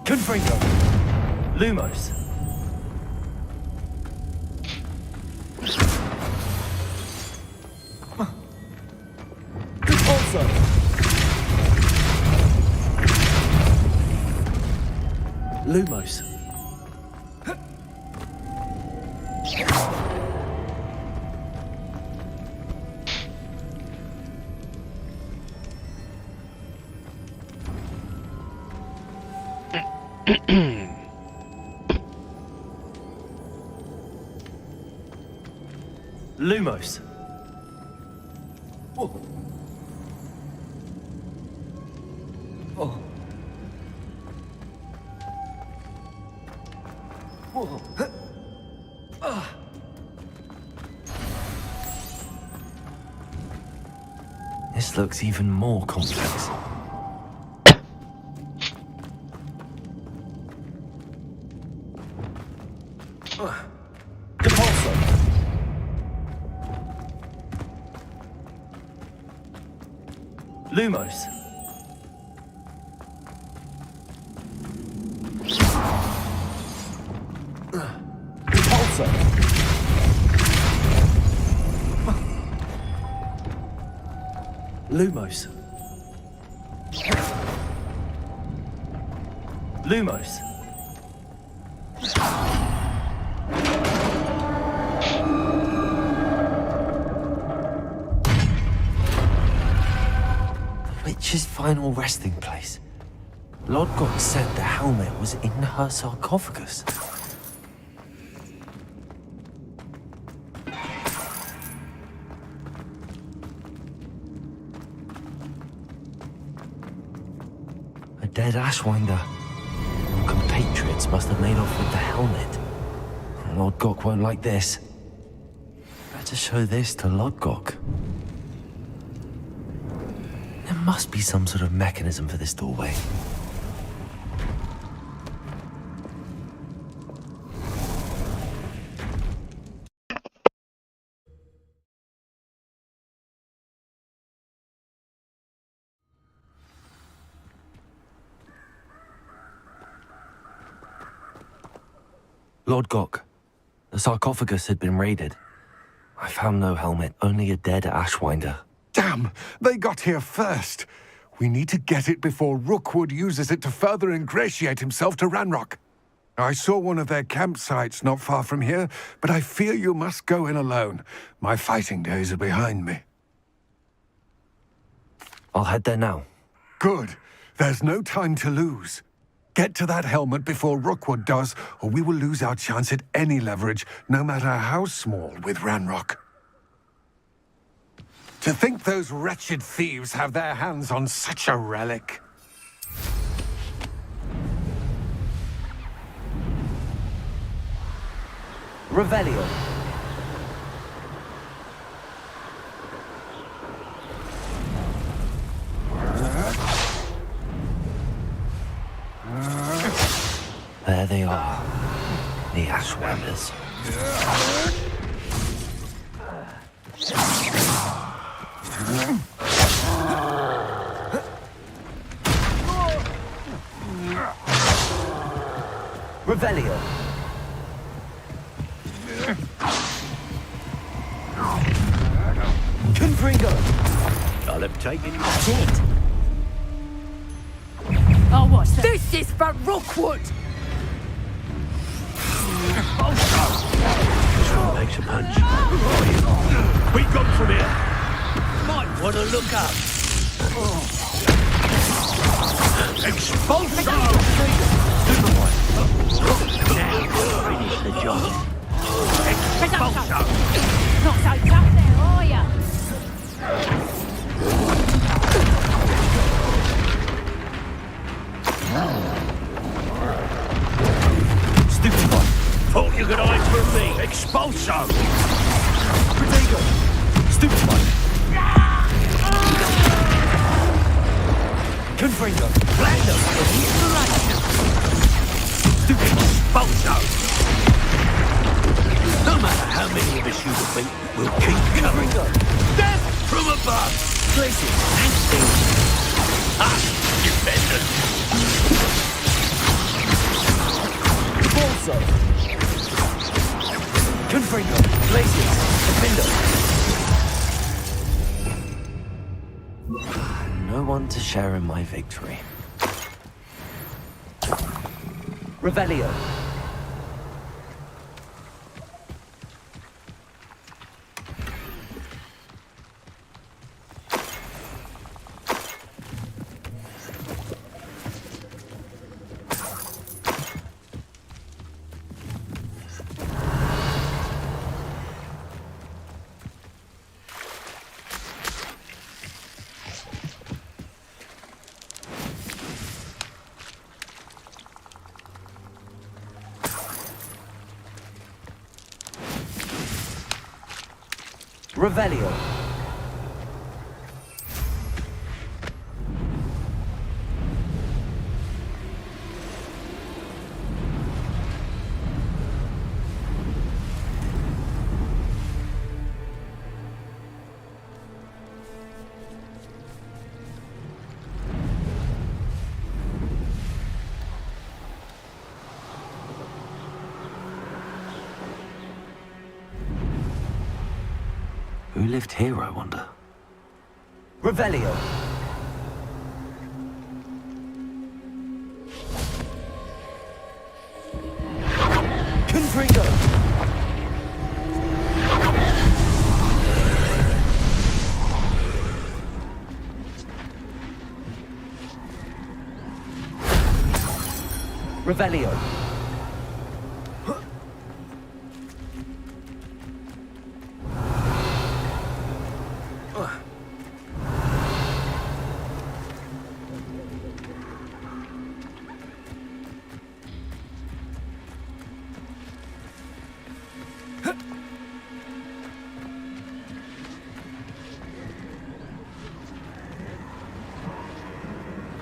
Confringo. Lumos. Repulso. Lumos. Lumos. Oh. Oh. Whoa. This looks even more complex. Depulso. Lumos. Repulso. Lumos. Lumos. The witch's final resting place. Lodgok said the helmet was in her sarcophagus. A dead Ashwinder. Our compatriots must have made off with the helmet. Lodgok won't like this. Better show this to Lodgok. There must be some sort of mechanism for this doorway. Lodgok, the sarcophagus had been raided. I found no helmet, only a dead Ashwinder. Damn! They got here first. We need to get it before Rookwood uses it to further ingratiate himself to Ranrock. I saw one of their campsites not far from here, but I fear you must go in alone. My fighting days are behind me. I'll head there now. Good. There's no time to lose. Get to that helmet before Rookwood does, or we will lose our chance at any leverage, no matter how small, with Ranrock. To think those wretched thieves have their hands on such a relic. Revelio. There they are, the Ashwinders. Revelio. Confringo. I'll have taken you. That's it. Oh, what's that? This is for Rookwood! Makes a punch. We got from here. Might want to look up. Expulso! Now, finish the job. Expulso! Not so tough there, are ya? Stupid one. Thought you could hide from me. Expulso! Protego. Stupid one. Confringo. Blando! Stupid one. Expulso! No matter how many of us you defeat, we'll keep coming. Death from above! Places. And things. Ah, defenders! to share in my victory. Revelio. Revelio. Who lived here, I wonder? Revelio. Confringo. Revelio.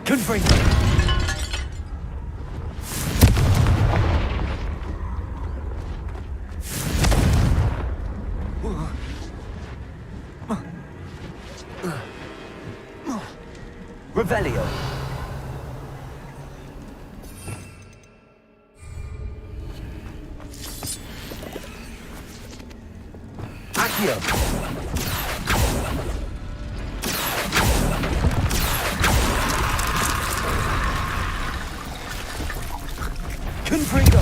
Confringo. Revelio. Accio. Confringo.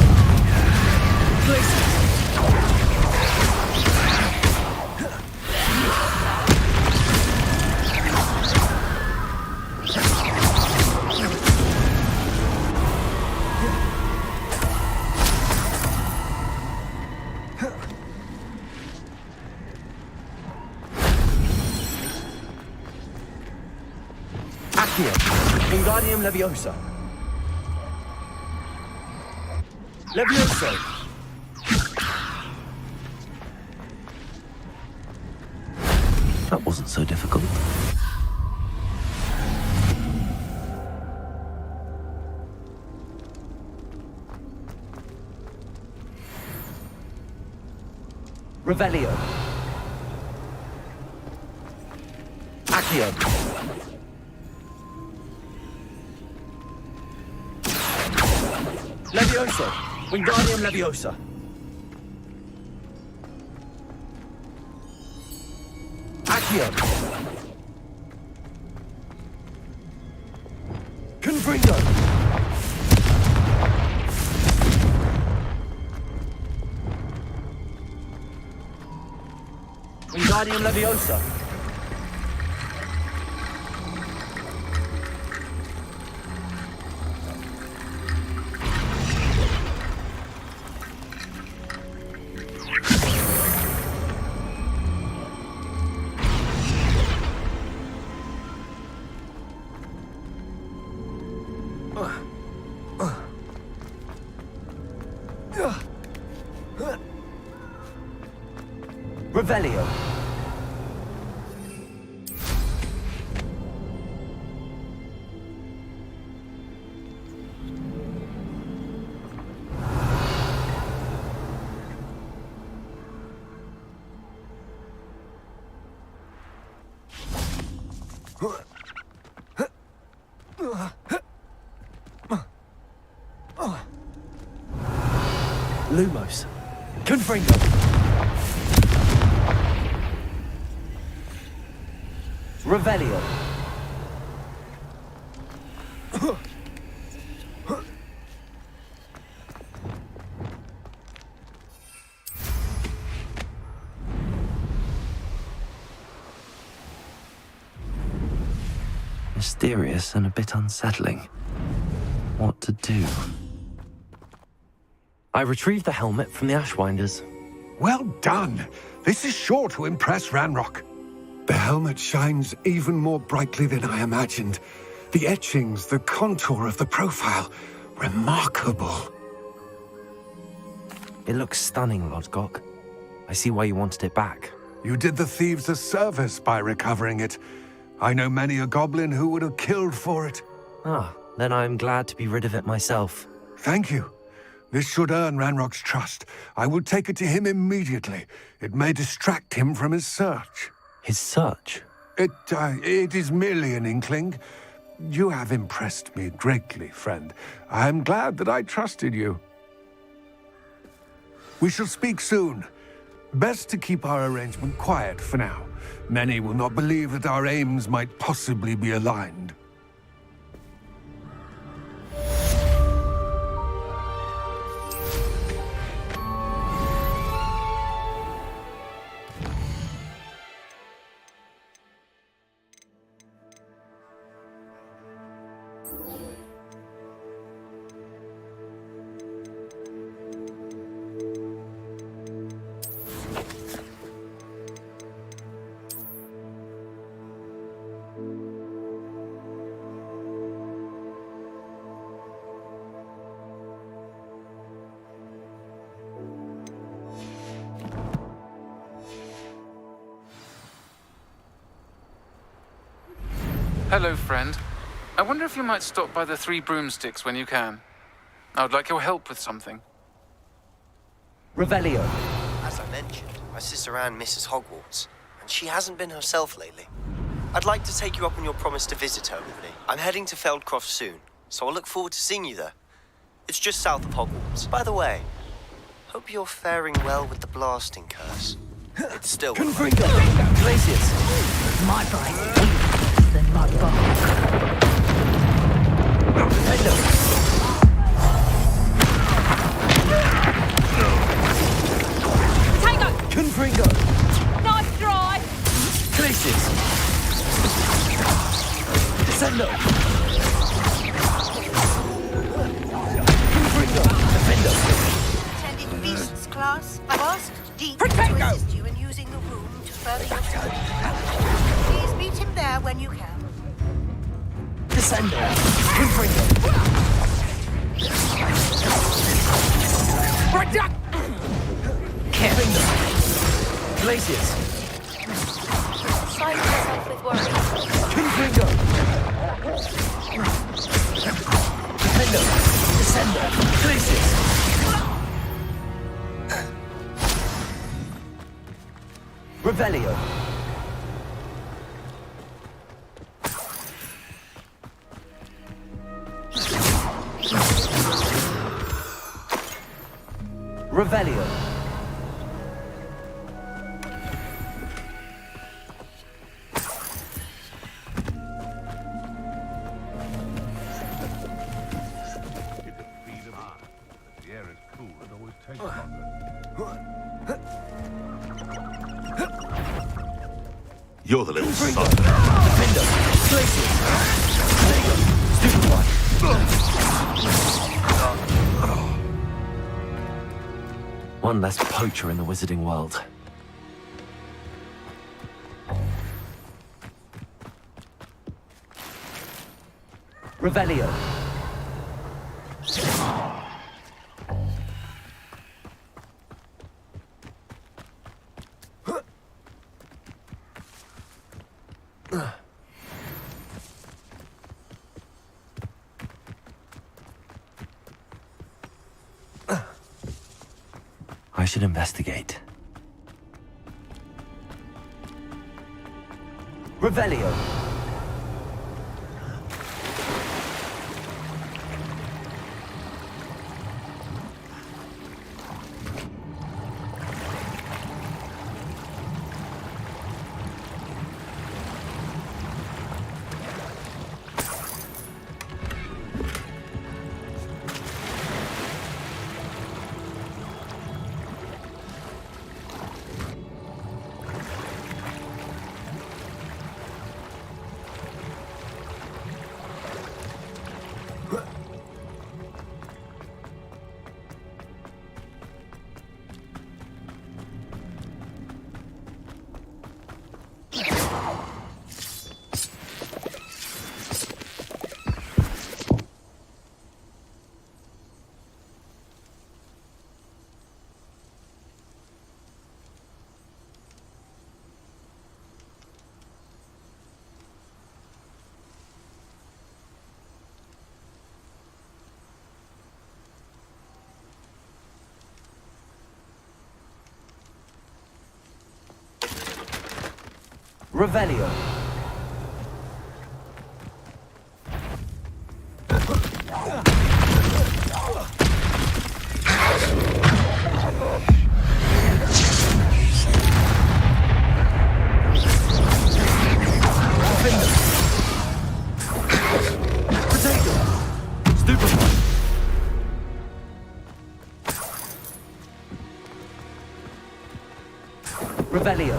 Accio. Wingardium Leviosa. Levioso. That wasn't so difficult. Revelio. Accio. Levioso. Wingardium Leviosa. Accio. Confringo. Wingardium Leviosa. Revelio. Lumos. Confringo. Revelio. mysterious and a bit unsettling. What to do? I retrieved the helmet from the Ashwinders. Well done. This is sure to impress Ranrock. The helmet shines even more brightly than I imagined. The etchings, the contour of the profile, remarkable. It looks stunning, Lodgok. I see why you wanted it back. You did the thieves a service by recovering it. I know many a goblin who would have killed for it. Ah, then I'm glad to be rid of it myself. Thank you. This should earn Ranrock's trust. I will take it to him immediately. It may distract him from his search. His search? It is merely an inkling. You have impressed me greatly, friend. I am glad that I trusted you. We shall speak soon. Best to keep our arrangement quiet for now. Many will not believe that our aims might possibly be aligned. Hello, friend. I wonder if you might stop by the Three Broomsticks when you can. I would like your help with something. Revelio. As I mentioned, my sister Anne misses Hogwarts, and she hasn't been herself lately. I'd like to take you up on your promise to visit her with me. I'm heading to Feldcroft soon, so I'll look forward to seeing you there. It's just south of Hogwarts. By the way, hope you're faring well with the blasting curse. It's still... Confringo. Glacius. My brain. Than Lodgok. Defender. Tango! Confringo. Knife dry! Glacius. Descendo. Confringo. Defender. Attending Beasts class, I've asked Dean Protego! to assist you in using the room to further your studies. Please meet him there when you can. Descendo. Confringo. Confringo. Glacius. Silence yourself with worry. Confringo. Defender. Descendo. Glacius. Revelio. Revelio. The air is cool, it always takes longer. You're the little son. Defender. Glacius. Stupid one. One less poacher in the wizarding world. Revelio. I should investigate. Revelio. Revelio. Revelio.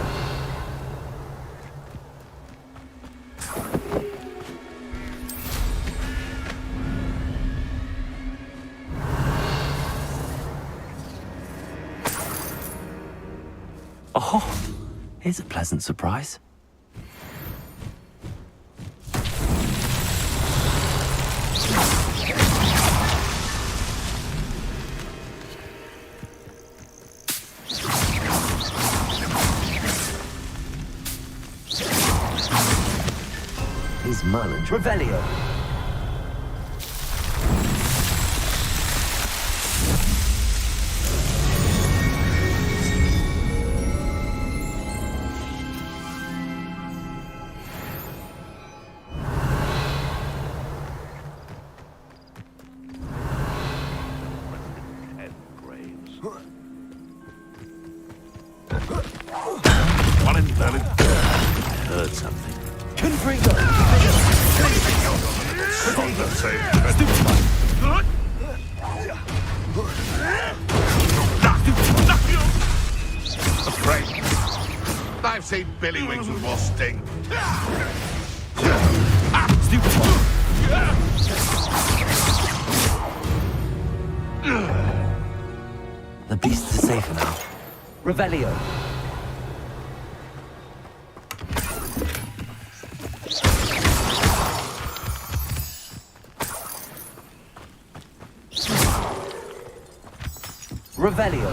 Oh, here's a pleasant surprise. Here's Merlin. Revelio. One in Merlin. I heard something. Confringo. Afraid. I've seen Billy Wings with more sting. The beasts are safer now. Revelio. Revelio.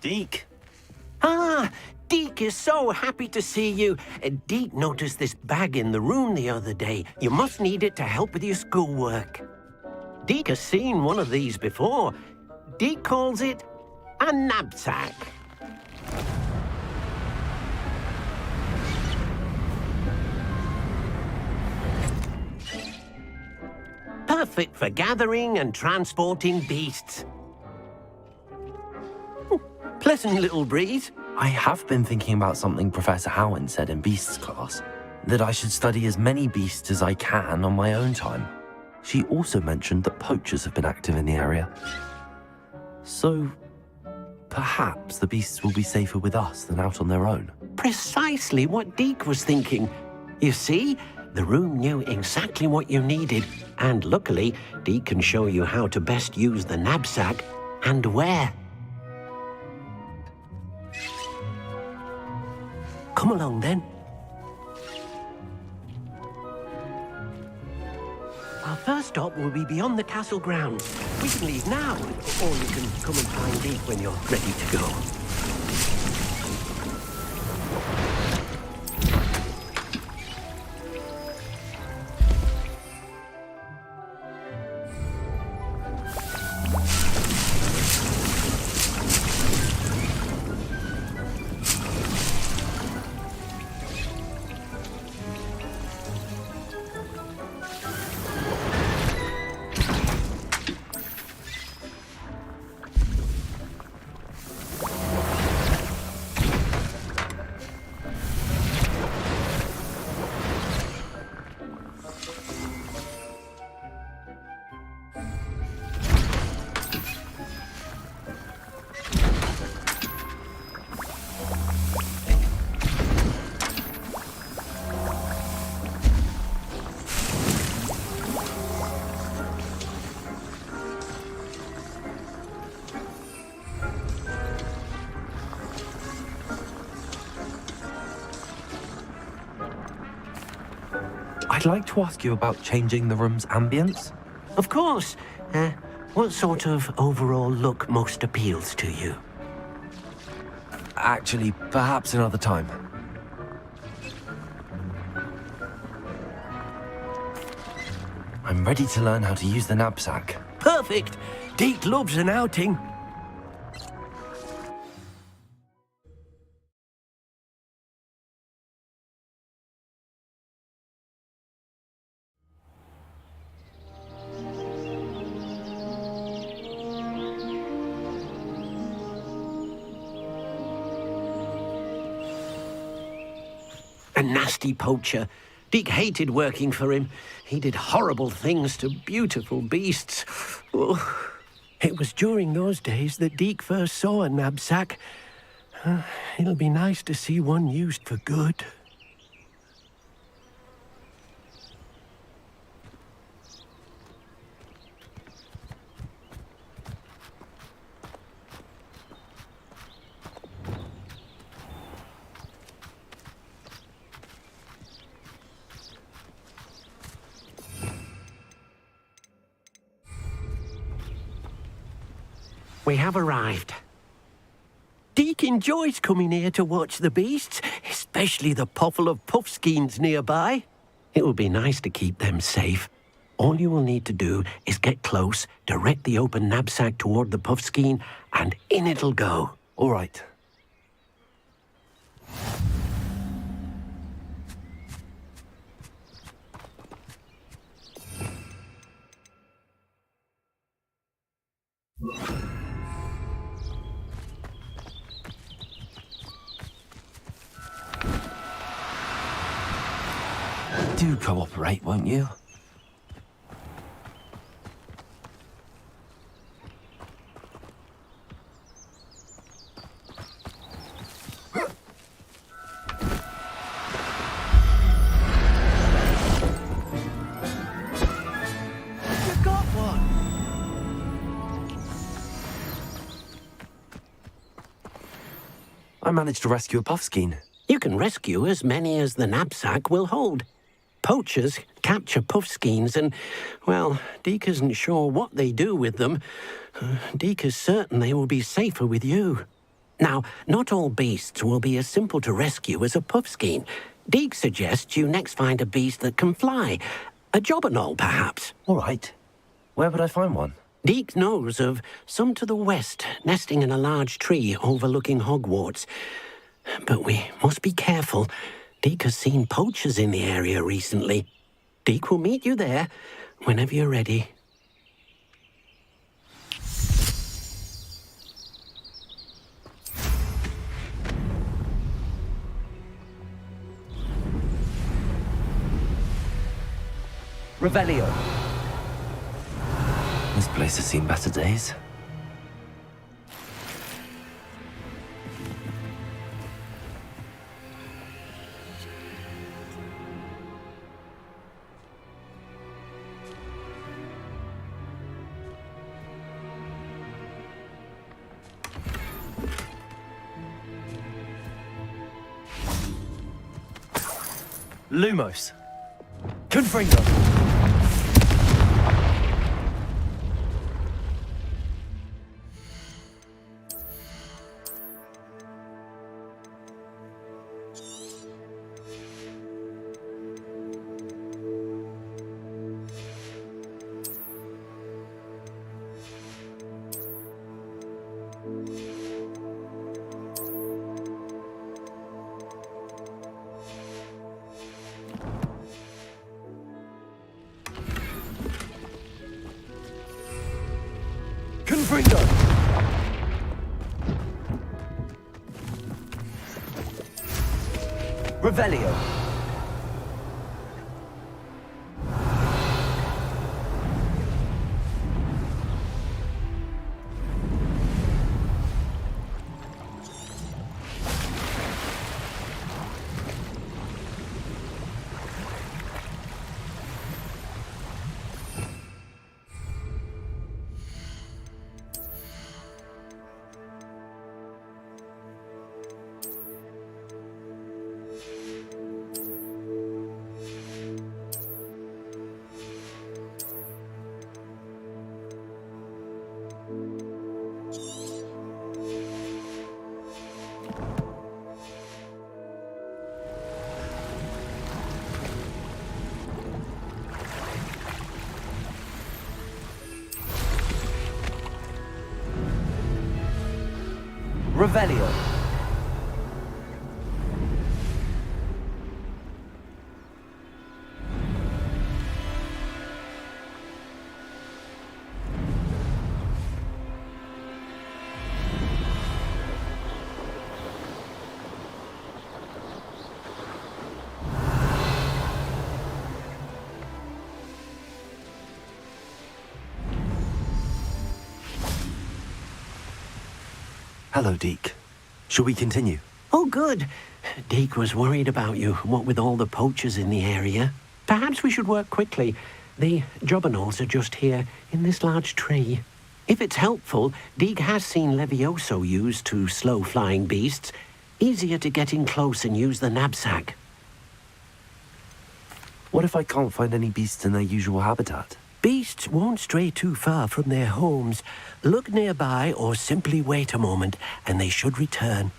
Deke. Ah, Deke is so happy to see you. Deke noticed this bag in the room the other day. You must need it to help with your schoolwork. Deke has seen one of these before. Deke calls it a knapsack. Perfect for gathering and transporting beasts. Pleasant little breeze. I have been thinking about something Professor Howin said in Beasts class, that I should study as many beasts as I can on my own time. She also mentioned that poachers have been active in the area. So, perhaps the beasts will be safer with us than out on their own. Precisely what Deke was thinking. You see, the room knew exactly what you needed, and luckily, Deke can show you how to best use the knapsack and where. Come along, then. Our first stop will be beyond the castle grounds. We can leave now, or you can come and find Deke when you're ready to go. I'd like to ask you about changing the room's ambience. Of course. What sort of overall look most appeals to you? Actually, perhaps another time. I'm ready to learn how to use the knapsack. Perfect. Deke loves an outing. A nasty poacher. Deke hated working for him. He did horrible things to beautiful beasts. Oh, it was during those days that Deke first saw a knapsack. It'll be nice to see one used for good. We have arrived. Deke enjoys coming here to watch the beasts, especially the potful of puffskeins nearby. It will be nice to keep them safe. All you will need to do is get close, direct the open knapsack toward the puffskein, and in it'll go. All right. Do cooperate, won't you? You got one! I managed to rescue a puffskein. You can rescue as many as the knapsack will hold. Poachers capture puffskeins and, well, Deke isn't sure what they do with them. Deke is certain they will be safer with you. Now, not all beasts will be as simple to rescue as a puffskein. Deke suggests you next find a beast that can fly. A jobberknoll, perhaps. All right. Where would I find one? Deke knows of some to the west, nesting in a large tree overlooking Hogwarts. But we must be careful. Deke has seen poachers in the area recently. Deke will meet you there whenever you're ready. Revelio. This place has seen better days. Lumos. Confringo. Confringo. Revelio. Revelio. Hello, Deke. Shall we continue? Oh, good. Deke was worried about you, what with all the poachers in the area. Perhaps we should work quickly. The jobberknolls are just here, in this large tree. If it's helpful, Deke has seen Levioso used to slow flying beasts. Easier to get in close and use the knapsack. What if I can't find any beasts in their usual habitat? Beasts won't stray too far from their homes. Look nearby or simply wait a moment, and they should return.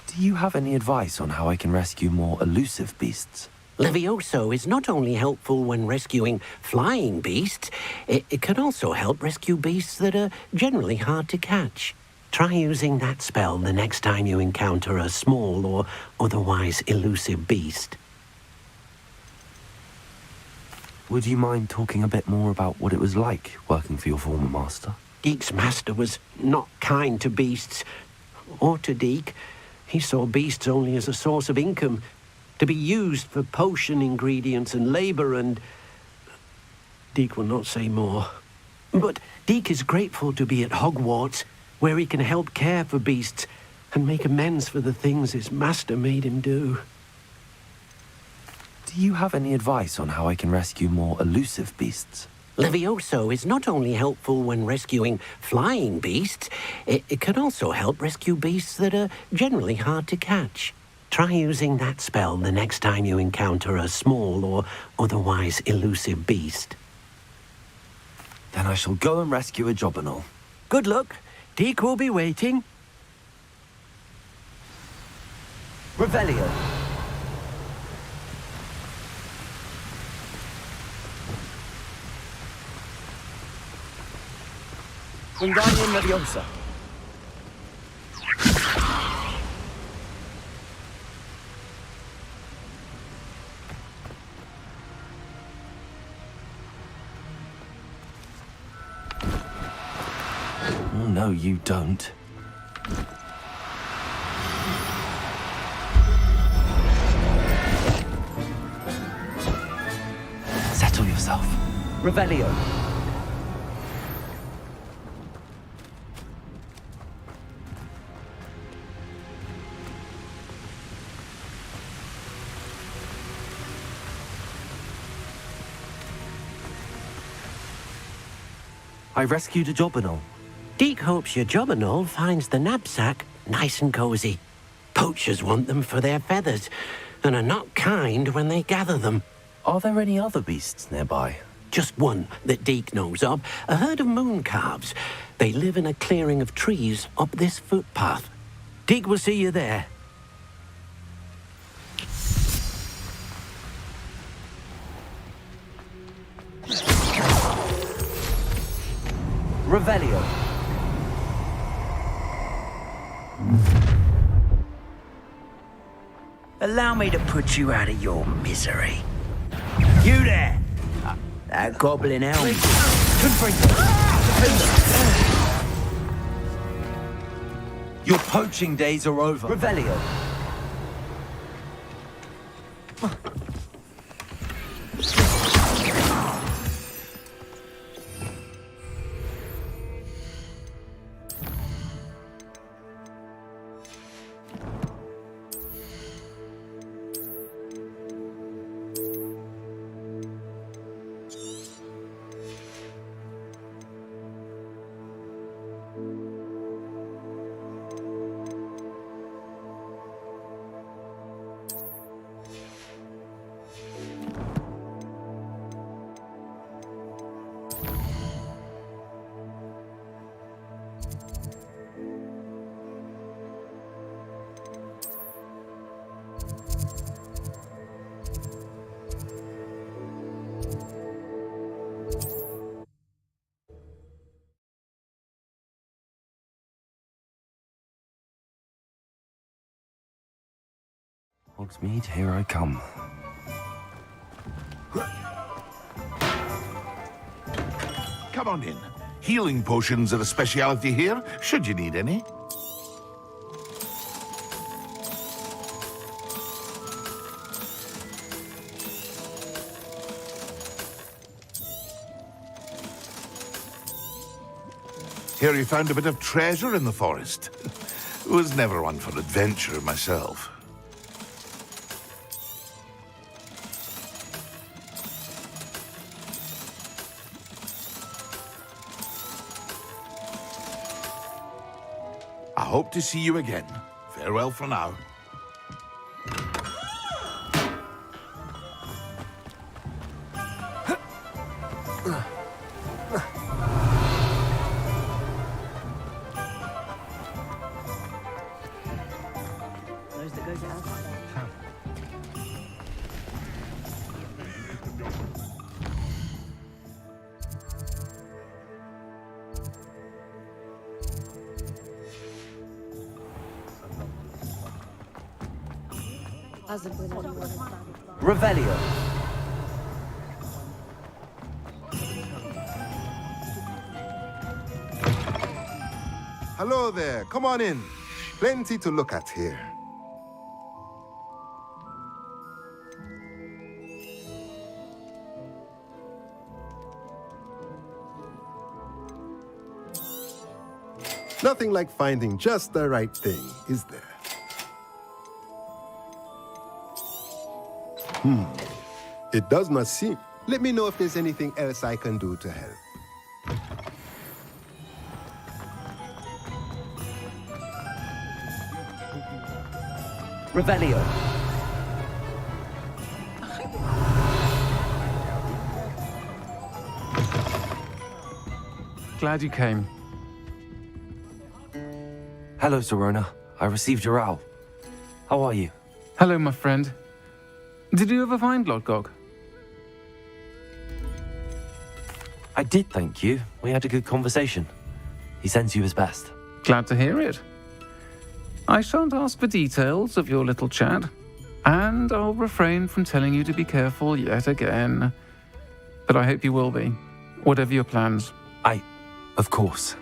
Do you have any advice on how I can rescue more elusive beasts? Levioso is not only helpful when rescuing flying beasts, it can also help rescue beasts that are generally hard to catch. Try using that spell the next time you encounter a small or otherwise elusive beast. Would you mind talking a bit more about what it was like working for your former master? Deke's master was not kind to beasts, or to Deke. He saw beasts only as a source of income, to be used for potion ingredients and labor, and Deke will not say more. But Deke is grateful to be at Hogwarts, where he can help care for beasts and make amends for the things his master made him do. Do you have any advice on how I can rescue more elusive beasts? Levioso is not only helpful when rescuing flying beasts, it can also help rescue beasts that are generally hard to catch. Try using that spell the next time you encounter a small or otherwise elusive beast. Then I shall go and rescue a jobberknoll. Good luck. Deke will be waiting. Revelio. Wingardium Leviosa. Oh, no, you don't. Settle yourself. Revelio. I rescued a jobberknoll. Deke hopes your jobberknoll finds the knapsack nice and cozy. Poachers want them for their feathers, and are not kind when they gather them. Are there any other beasts nearby? Just one that Deke knows of, a herd of moon calves. They live in a clearing of trees up this footpath. Deke will see you there. Revelio. Allow me to put you out of your misery. You there! That goblin elm. Your poaching days are over. Revelio. Hogsmeade, here I come. Come on in. Healing potions are a speciality here, should you need any. Hear you found a bit of treasure in the forest. Was never one for adventure myself. I hope to see you again. Farewell for now. Revelio. Hello there. Come on in. Plenty to look at here. Nothing like finding just the right thing, is there? It does not seem. Let me know if there's anything else I can do to help. Revelio. Glad you came. Hello, Serona. I received your owl. How are you? Hello, my friend. Did you ever find Lodgok? I did, thank you. We had a good conversation. He sends you his best. Glad to hear it. I shan't ask for details of your little chat, and I'll refrain from telling you to be careful yet again. But I hope you will be, whatever your plans. Of course.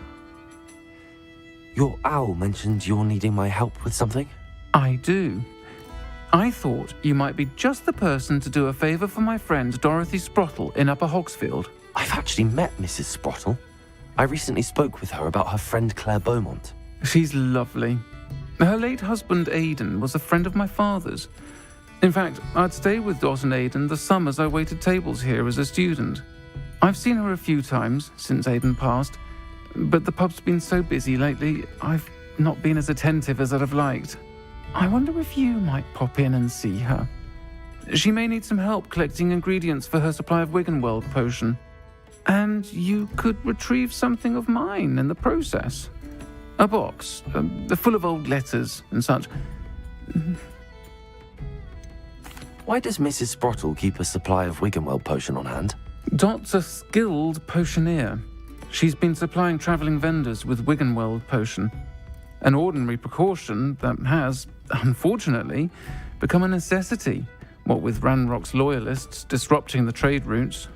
Your owl mentioned you're needing my help with something? I do. I thought you might be just the person to do a favor for my friend Dorothy Sprottle in Upper Hogsfield. I've actually met Mrs. Sprottle. I recently spoke with her about her friend Claire Beaumont. She's lovely. Her late husband Aidan was a friend of my father's. In fact, I'd stay with Dot and Aidan the summers I waited tables here as a student. I've seen her a few times since Aidan passed, but the pub's been so busy lately, I've not been as attentive as I'd have liked. I wonder if you might pop in and see her. She may need some help collecting ingredients for her supply of Wiggenweld potion. And you could retrieve something of mine in the process. A box, full of old letters and such. Why does Mrs. Sprottle keep a supply of Wiggenweld potion on hand? Dot's a skilled potioneer. She's been supplying travelling vendors with Wiggenweld potion. An ordinary precaution that has, unfortunately, become a necessity, what with Ranrock's loyalists disrupting the trade routes.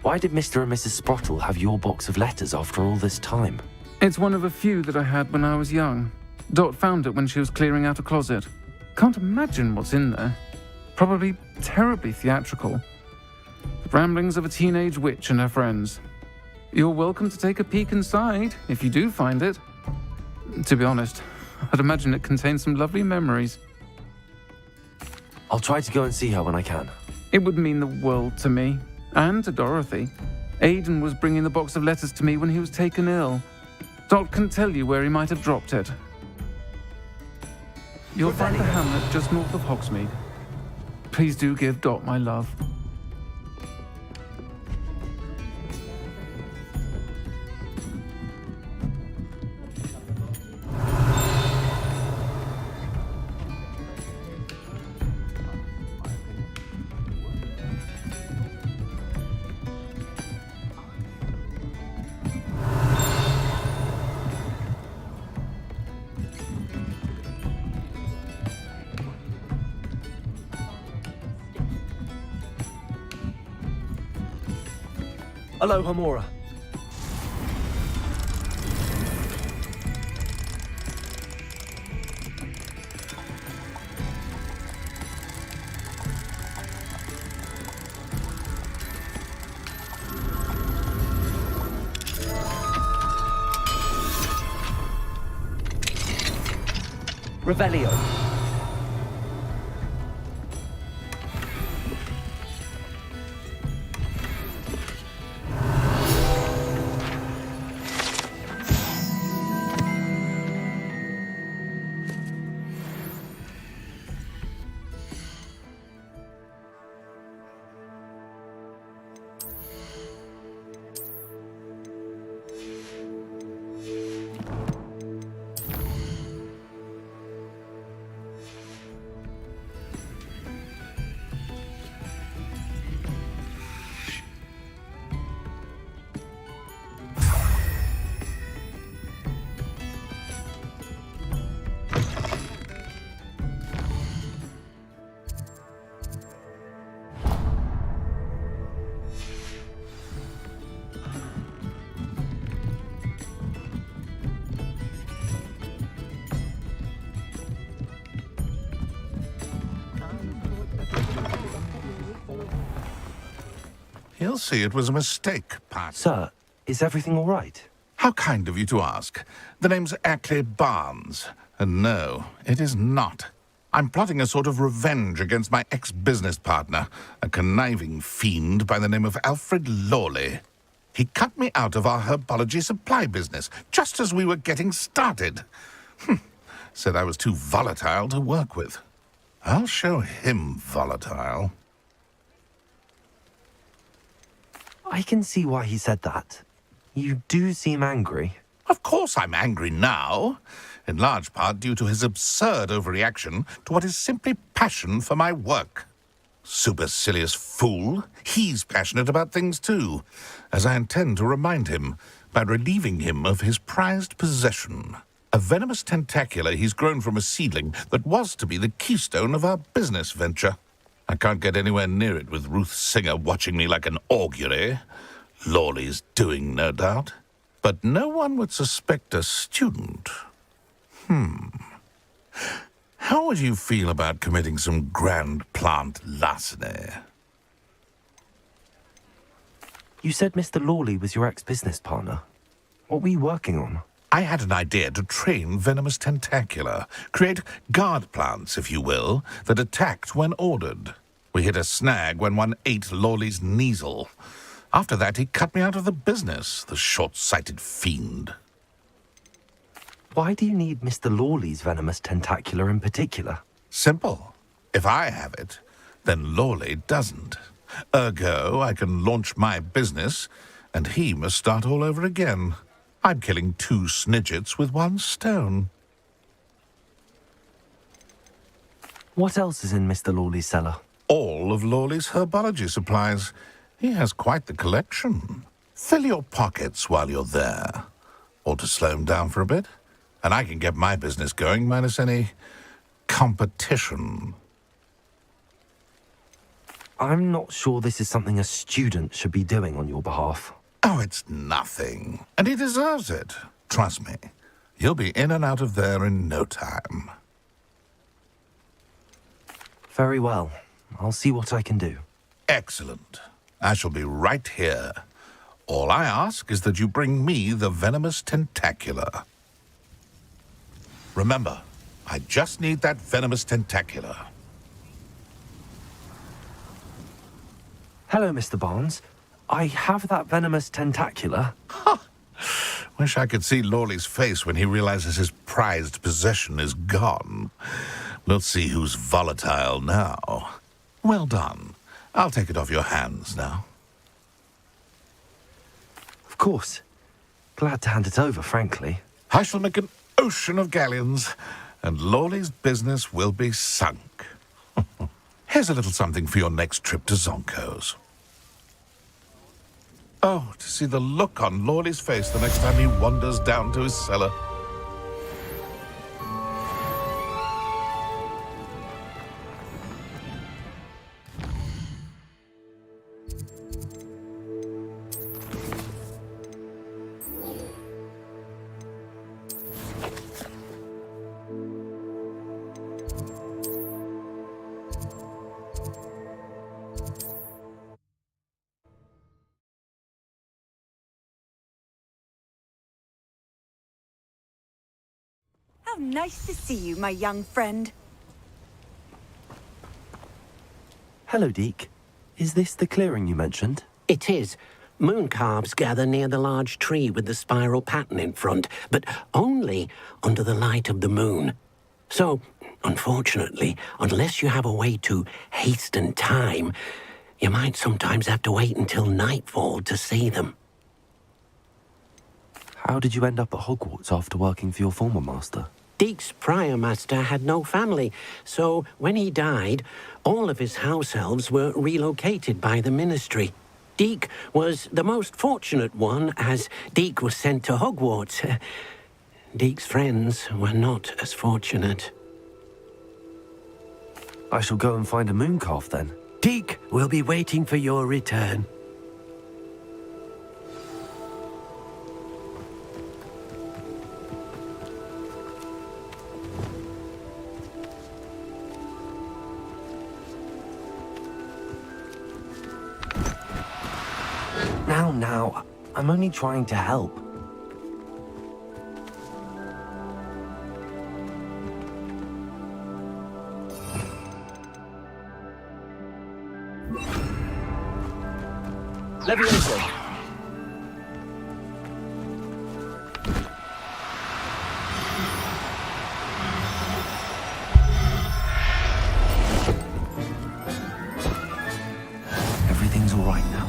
Why did Mr. and Mrs. Sprottle have your box of letters after all this time? It's one of a few that I had when I was young. Dot found it when she was clearing out a closet. Can't imagine what's in there. Probably terribly theatrical. The ramblings of a teenage witch and her friends. You're welcome to take a peek inside, if you do find it. To be honest, I'd imagine it contains some lovely memories. I'll try to go and see her when I can. It would mean the world to me, and to Dorothy. Aidan was bringing the box of letters to me when he was taken ill. Dot can tell you where he might have dropped it. You'll find the hamlet just north of Hogsmeade. Please do give Dot my love. Aloha Mora. Revelio. He'll see it was a mistake, partner. Sir, is everything all right? How kind of you to ask. The name's Ackley Barnes. And no, it is not. I'm plotting a sort of revenge against my ex-business partner, a conniving fiend by the name of Alfred Lawley. He cut me out of our herbology supply business, just as we were getting started. Said I was too volatile to work with. I'll show him volatile. I can see why he said that. You do seem angry. Of course I'm angry now, in large part due to his absurd overreaction to what is simply passion for my work. Supercilious fool. He's passionate about things too, as I intend to remind him by relieving him of his prized possession. A venomous tentacula he's grown from a seedling that was to be the keystone of our business venture. I can't get anywhere near it with Ruth Singer watching me like an augury. Lawley's doing, no doubt. But no one would suspect a student. How would you feel about committing some grand plant larceny? You said Mr. Lawley was your ex-business partner. What were you working on? I had an idea to train venomous tentacula, create guard plants, if you will, that attacked when ordered. We hit a snag when one ate Lawley's Kneasel. After that, he cut me out of the business, the short-sighted fiend. Why do you need Mr. Lawley's venomous tentacula in particular? Simple. If I have it, then Lawley doesn't. Ergo, I can launch my business, and he must start all over again. I'm killing 2 snidgets with 1 stone. What else is in Mr. Lawley's cellar? All of Lawley's herbology supplies. He has quite the collection. Fill your pockets while you're there. Or to slow him down for a bit. And I can get my business going minus any competition. I'm not sure this is something a student should be doing on your behalf. Oh, it's nothing. And he deserves it. Trust me. You'll be in and out of there in no time. Very well. I'll see what I can do. Excellent. I shall be right here. All I ask is that you bring me the venomous tentacula. Remember, I just need that venomous tentacula. Hello, Mr. Barnes. I have that venomous tentacula. Wish I could see Lawley's face when he realizes his prized possession is gone. Let's see who's volatile now. Well done. I'll take it off your hands now. Of course. Glad to hand it over, frankly. I shall make an ocean of galleons, and Lawley's business will be sunk. Here's a little something for your next trip to Zonko's. Oh, to see the look on Lawley's face the next time he wanders down to his cellar. How nice to see you, my young friend. Hello, Deke. Is this the clearing you mentioned? It is. Moon calves gather near the large tree with the spiral pattern in front, but only under the light of the moon. So, unfortunately, unless you have a way to hasten time, you might sometimes have to wait until nightfall to see them. How did you end up at Hogwarts after working for your former master? Deke's prior master had no family, so when he died, all of his house elves were relocated by the ministry. Deke was the most fortunate one, as Deke was sent to Hogwarts. Deke's friends were not as fortunate. I shall go and find a moon calf then. Deke will be waiting for your return. Now, I'm only trying to help. Levioso. Everything's all right now.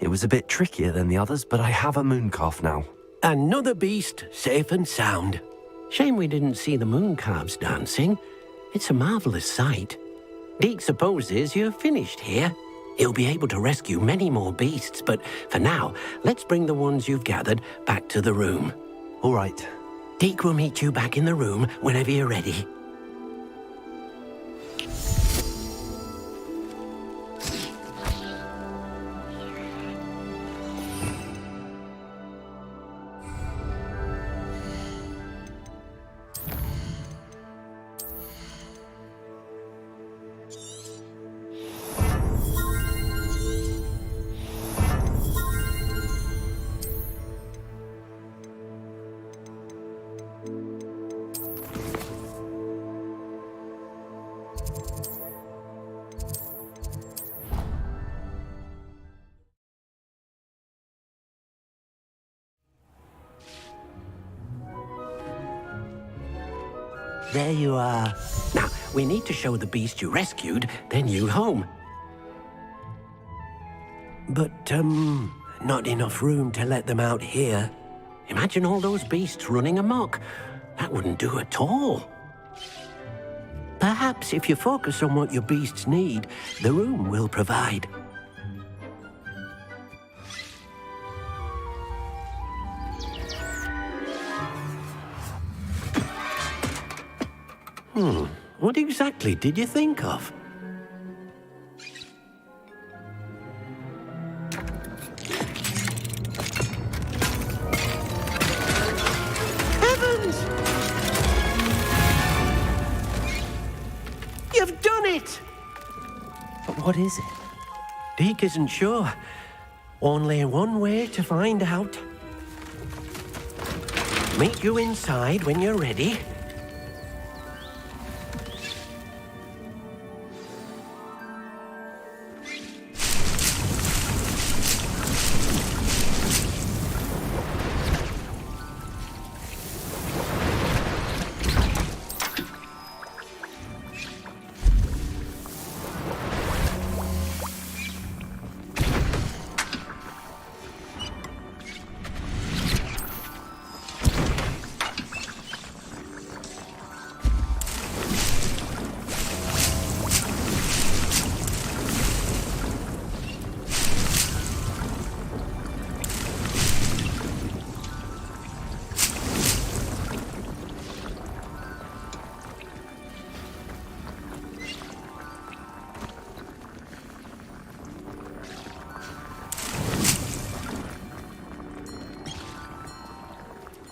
It was a bit trickier than the others, but I have a moon calf now. Another beast, safe and sound. Shame we didn't see the moon calves dancing. It's a marvelous sight. Deke supposes you're finished here. He'll be able to rescue many more beasts, but for now, let's bring the ones you've gathered back to the room. All right. Deke will meet you back in the room whenever you're ready. There you are. Now, we need to show the beast you rescued their new home. But, not enough room to let them out here. Imagine all those beasts running amok. That wouldn't do at all. Perhaps if you focus on what your beasts need, the room will provide. What exactly did you think of? Heavens! You've done it! But what is it? Deke isn't sure. Only one way to find out. Meet you inside when you're ready.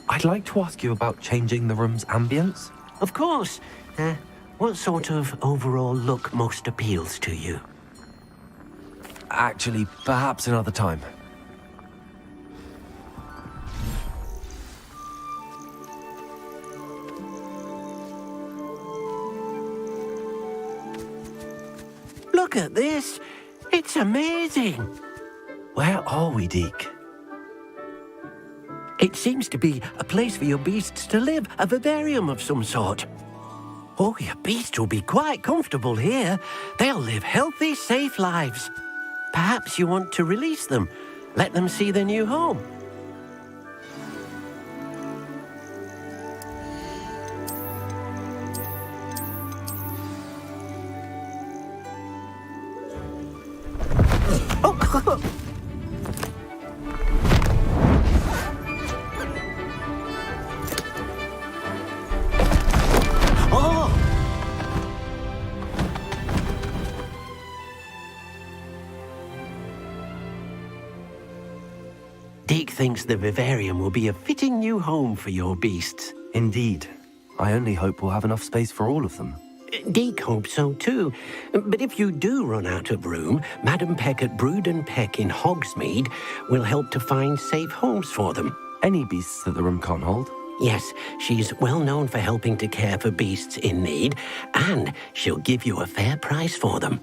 I'd like to ask you about changing the room's ambience. Of course. What sort of overall look most appeals to you? Actually, perhaps another time. Look at this! It's amazing! Where are we, Deke? It seems to be a place for your beasts to live, a vivarium of some sort. Oh, your beasts will be quite comfortable here. They'll live healthy, safe lives. Perhaps you want to release them, let them see their new home. Deke thinks the vivarium will be a fitting new home for your beasts. Indeed. I only hope we'll have enough space for all of them. Deke hopes so too. But if you do run out of room, Madam Peck at Brood and Peck in Hogsmeade will help to find safe homes for them. Any beasts that the room can't hold? Yes, she's well known for helping to care for beasts in need, and she'll give you a fair price for them.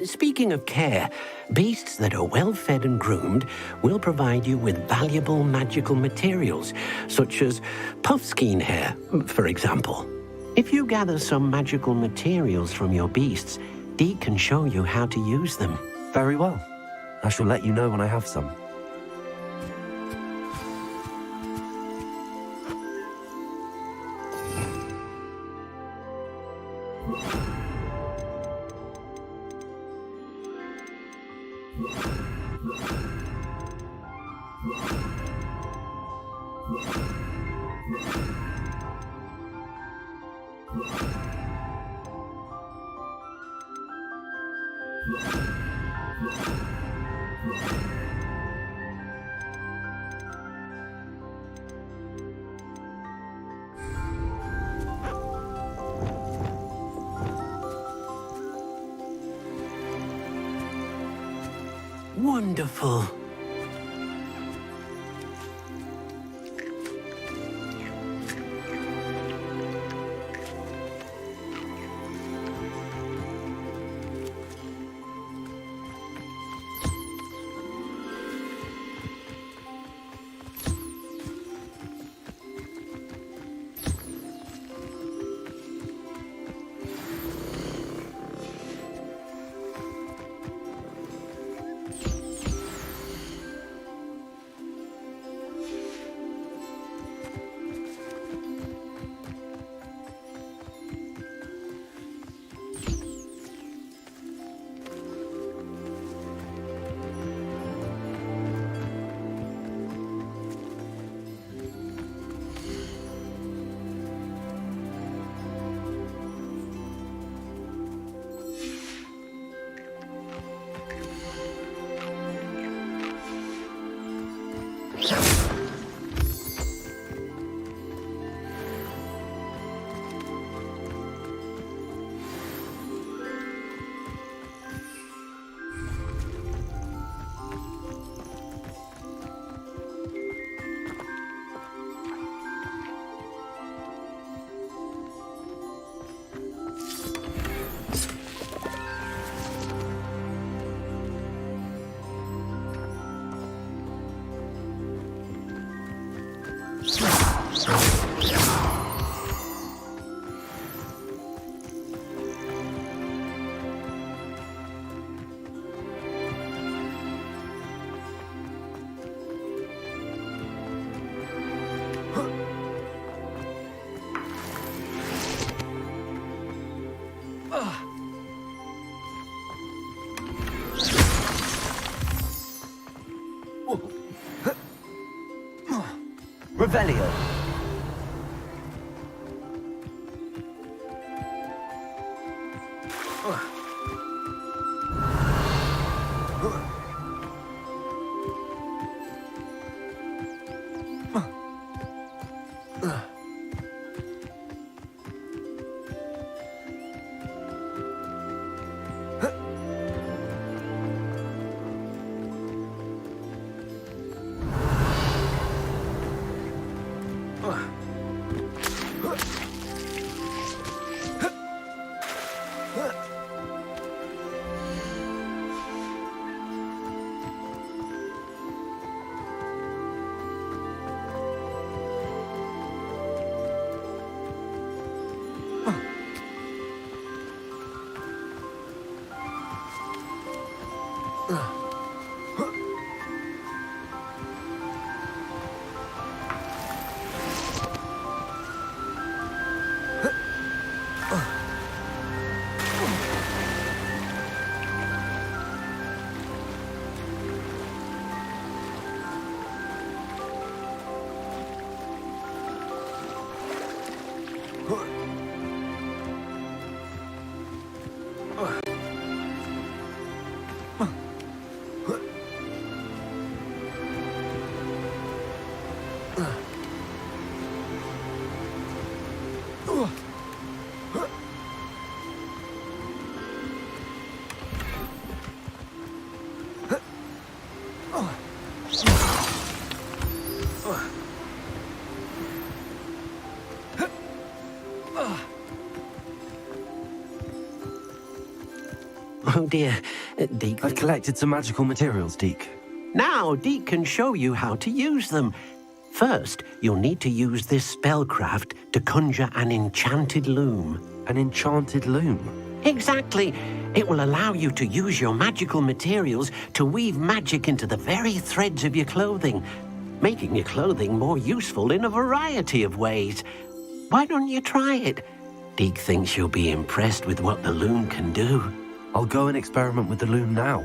Speaking of care, beasts that are well fed and groomed will provide you with valuable magical materials, such as puffskein hair, for example. If you gather some magical materials from your beasts, Deke can show you how to use them. Very well. I shall let you know when I have some. Wonderful. Revelio. Oh dear, Deke. I've collected some magical materials, Deke. Now, Deke can show you how to use them. First, you'll need to use this spellcraft to conjure an enchanted loom. An enchanted loom? Exactly. It will allow you to use your magical materials to weave magic into the very threads of your clothing, making your clothing more useful in a variety of ways. Why don't you try it? Deke thinks you'll be impressed with what the loom can do. I'll go and experiment with the loom now.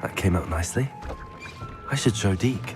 That came out nicely. I should show Deke.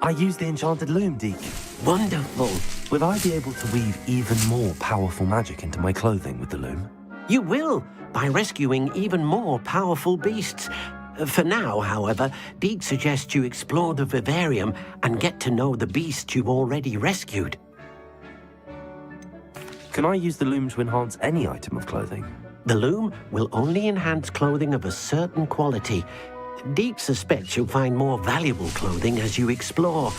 I used the enchanted loom, Deke. Wonderful. Will I be able to weave even more powerful magic into my clothing with the loom? You will, by rescuing even more powerful beasts. For now, however, Deke suggests you explore the vivarium and get to know the beasts you've already rescued. Can I use the loom to enhance any item of clothing? The loom will only enhance clothing of a certain quality. Deke suspects you'll find more valuable clothing as you explore.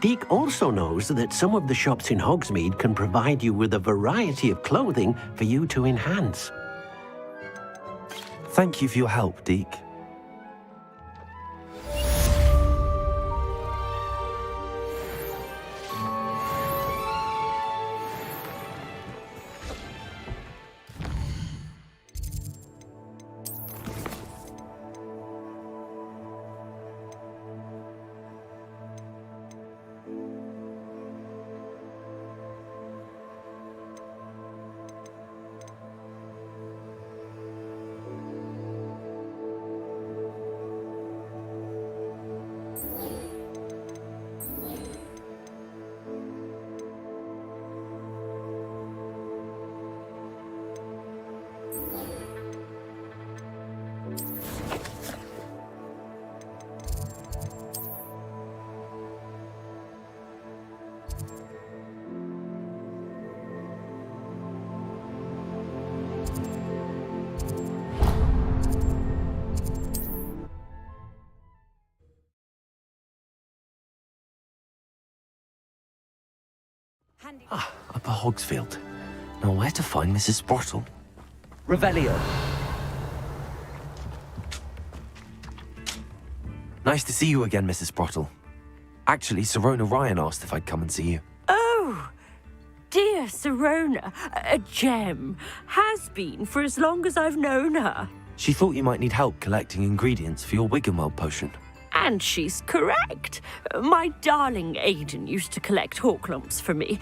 Deke also knows that some of the shops in Hogsmeade can provide you with a variety of clothing for you to enhance. Thank you for your help, Deke. Upper Hogsfield. Now where to find Mrs. Sportle? Revelio. Nice to see you again, Mrs. Sprottle. Actually, Sirona Ryan asked if I'd come and see you. Oh, dear Sirona, a gem. Has been for as long as I've known her. She thought you might need help collecting ingredients for your Wiggenweld potion. And she's correct. My darling Aidan used to collect Horklumps for me.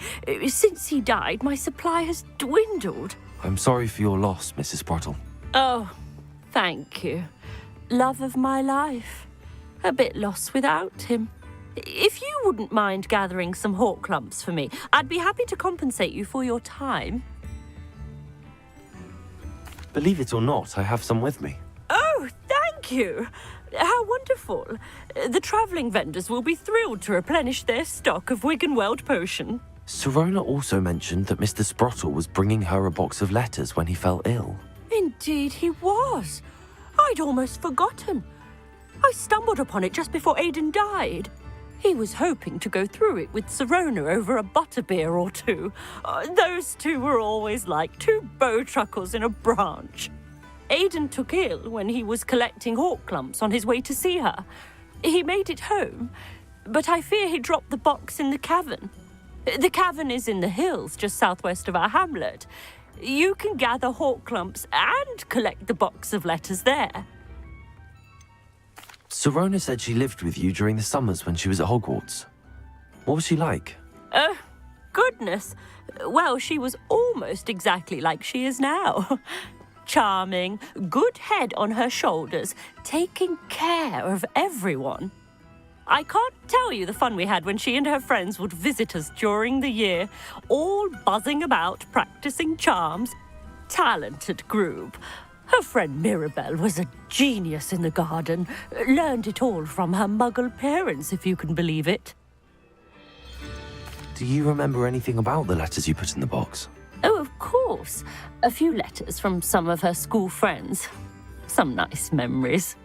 Since he died, my supply has dwindled. I'm sorry for your loss, Mrs. Sprottle. Oh, thank you. Love of my life. A bit lost without him. If you wouldn't mind gathering some Horklumps for me, I'd be happy to compensate you for your time. Believe it or not, I have some with me. Oh, thank you. How wonderful. The travelling vendors will be thrilled to replenish their stock of Wiggenweld potion. Sirona also mentioned that Mr. Sprottle was bringing her a box of letters when he fell ill. Indeed he was. I'd almost forgotten. I stumbled upon it just before Aidan died. He was hoping to go through it with Sirona over a butterbeer or two. Those two were always like two bowtruckles in a branch. Aidan took ill when he was collecting Horklumps on his way to see her. He made it home, but I fear he dropped the box in the cavern. The cavern is in the hills just southwest of our hamlet. You can gather Horklumps and collect the box of letters there. Sirona said she lived with you during the summers when she was at Hogwarts. What was she like? Goodness. Well, she was almost exactly like she is now. Charming, good head on her shoulders, taking care of everyone. I can't tell you the fun we had when she and her friends would visit us during the year, all buzzing about, practicing charms. Talented group. Her friend Mirabelle was a genius in the garden. Learned it all from her muggle parents, if you can believe it. Do you remember anything about the letters you put in the box? Oh, of course. A few letters from some of her school friends. Some nice memories.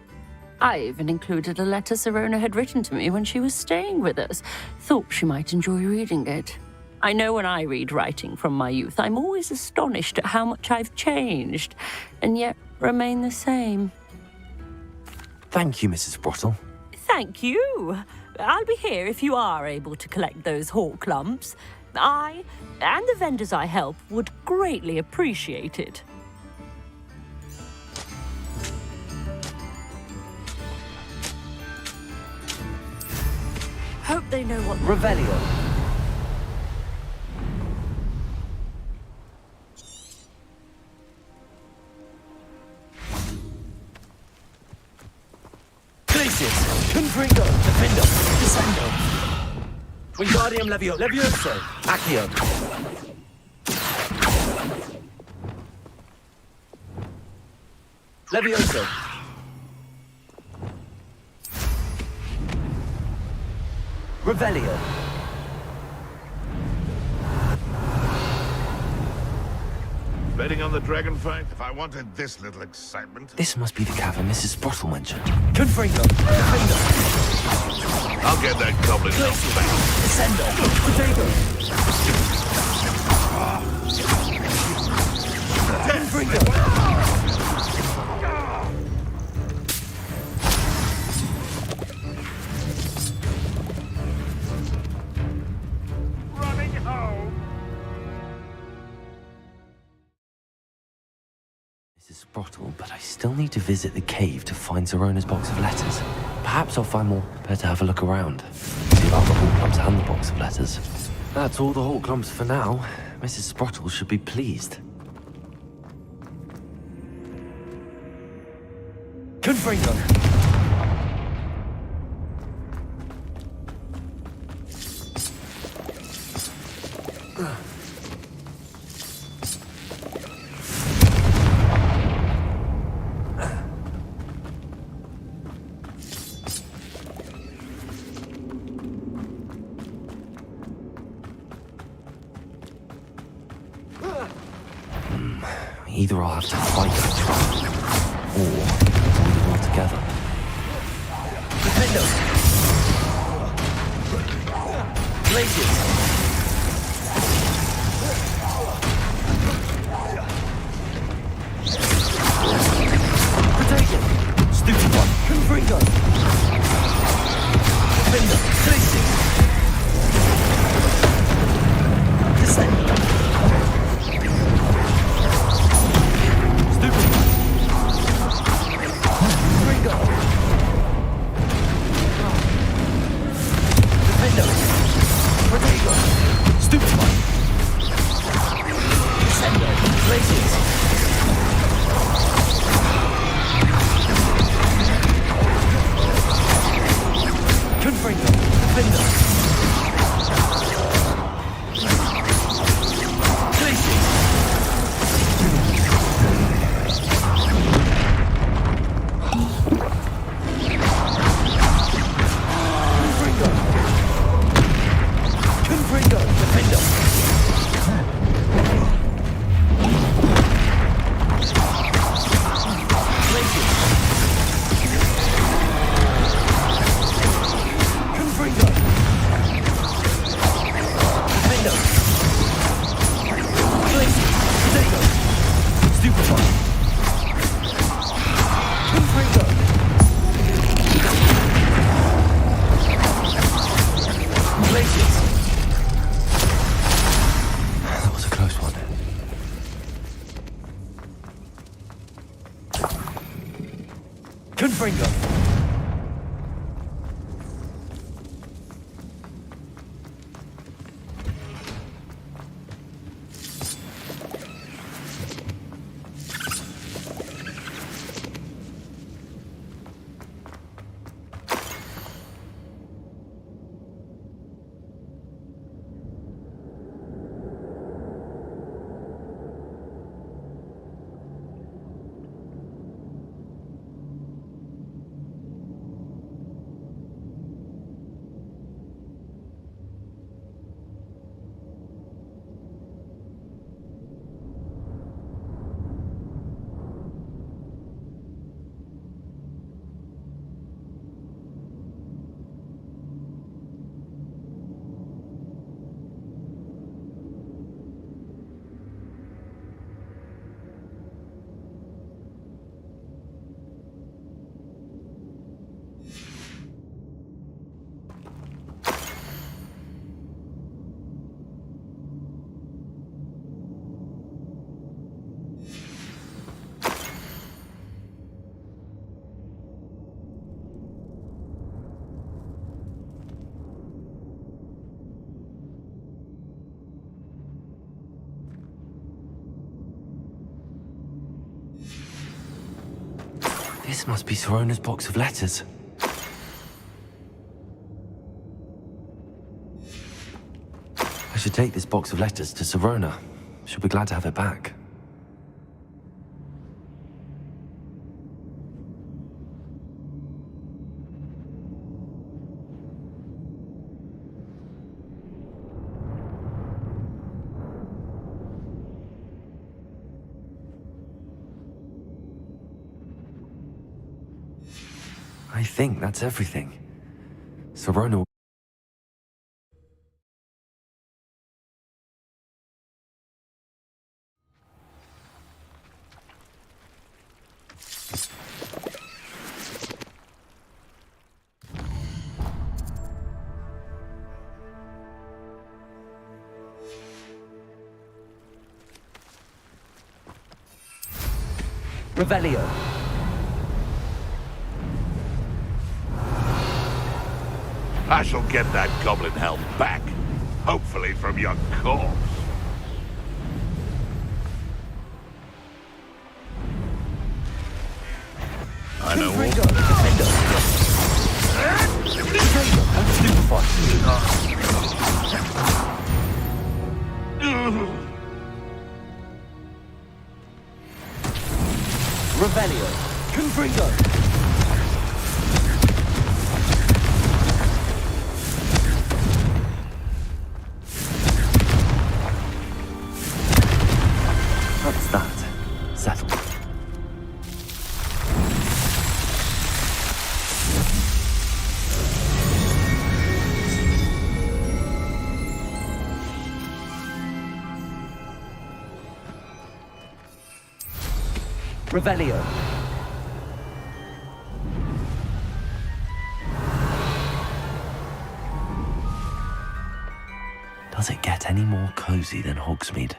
I even included a letter Sirona had written to me when she was staying with us. Thought she might enjoy reading it. I know when I read writing from my youth, I'm always astonished at how much I've changed, and yet remain the same. Thank you, Mrs. Sprottle. Thank you. I'll be here if you are able to collect those Horklumps. I, and the vendors I help, would greatly appreciate it. Hope they know what... Revelio. Confringo, Defendo, Descendo. Wingardium Levioso, Accio. Levioso. Revelio. Betting on the dragon fight? If I wanted this little excitement... This must be the cavern Mrs. Sprottle mentioned. Confringo, Defendo. I'll get that goblin knocked back. Descendo, Protego. Confringo. Mrs. Sprottle, but I still need to visit the cave to find Sirona's box of letters. Perhaps I'll find more. Better have a look around. See about the Horklumps and the box of letters. That's all the Horklumps for now. Mrs. Sprottle should be pleased. Confringo. Either I'll have to fight that trap, or avoid it altogether. Defendo. Glacius. Protego. Stupid one. Confringo. Confringo. This must be Sorona's box of letters. I should take this box of letters to Sorona. She'll be glad to have it back. I think that's everything. Sorona... Revelio. I shall get that goblin helm back, hopefully from your corpse. I know Confringo. Defendo. Confringo. Revelio. Confringo. What's that? Settled. Revelio. Does it get any more cozy than Hogsmeade?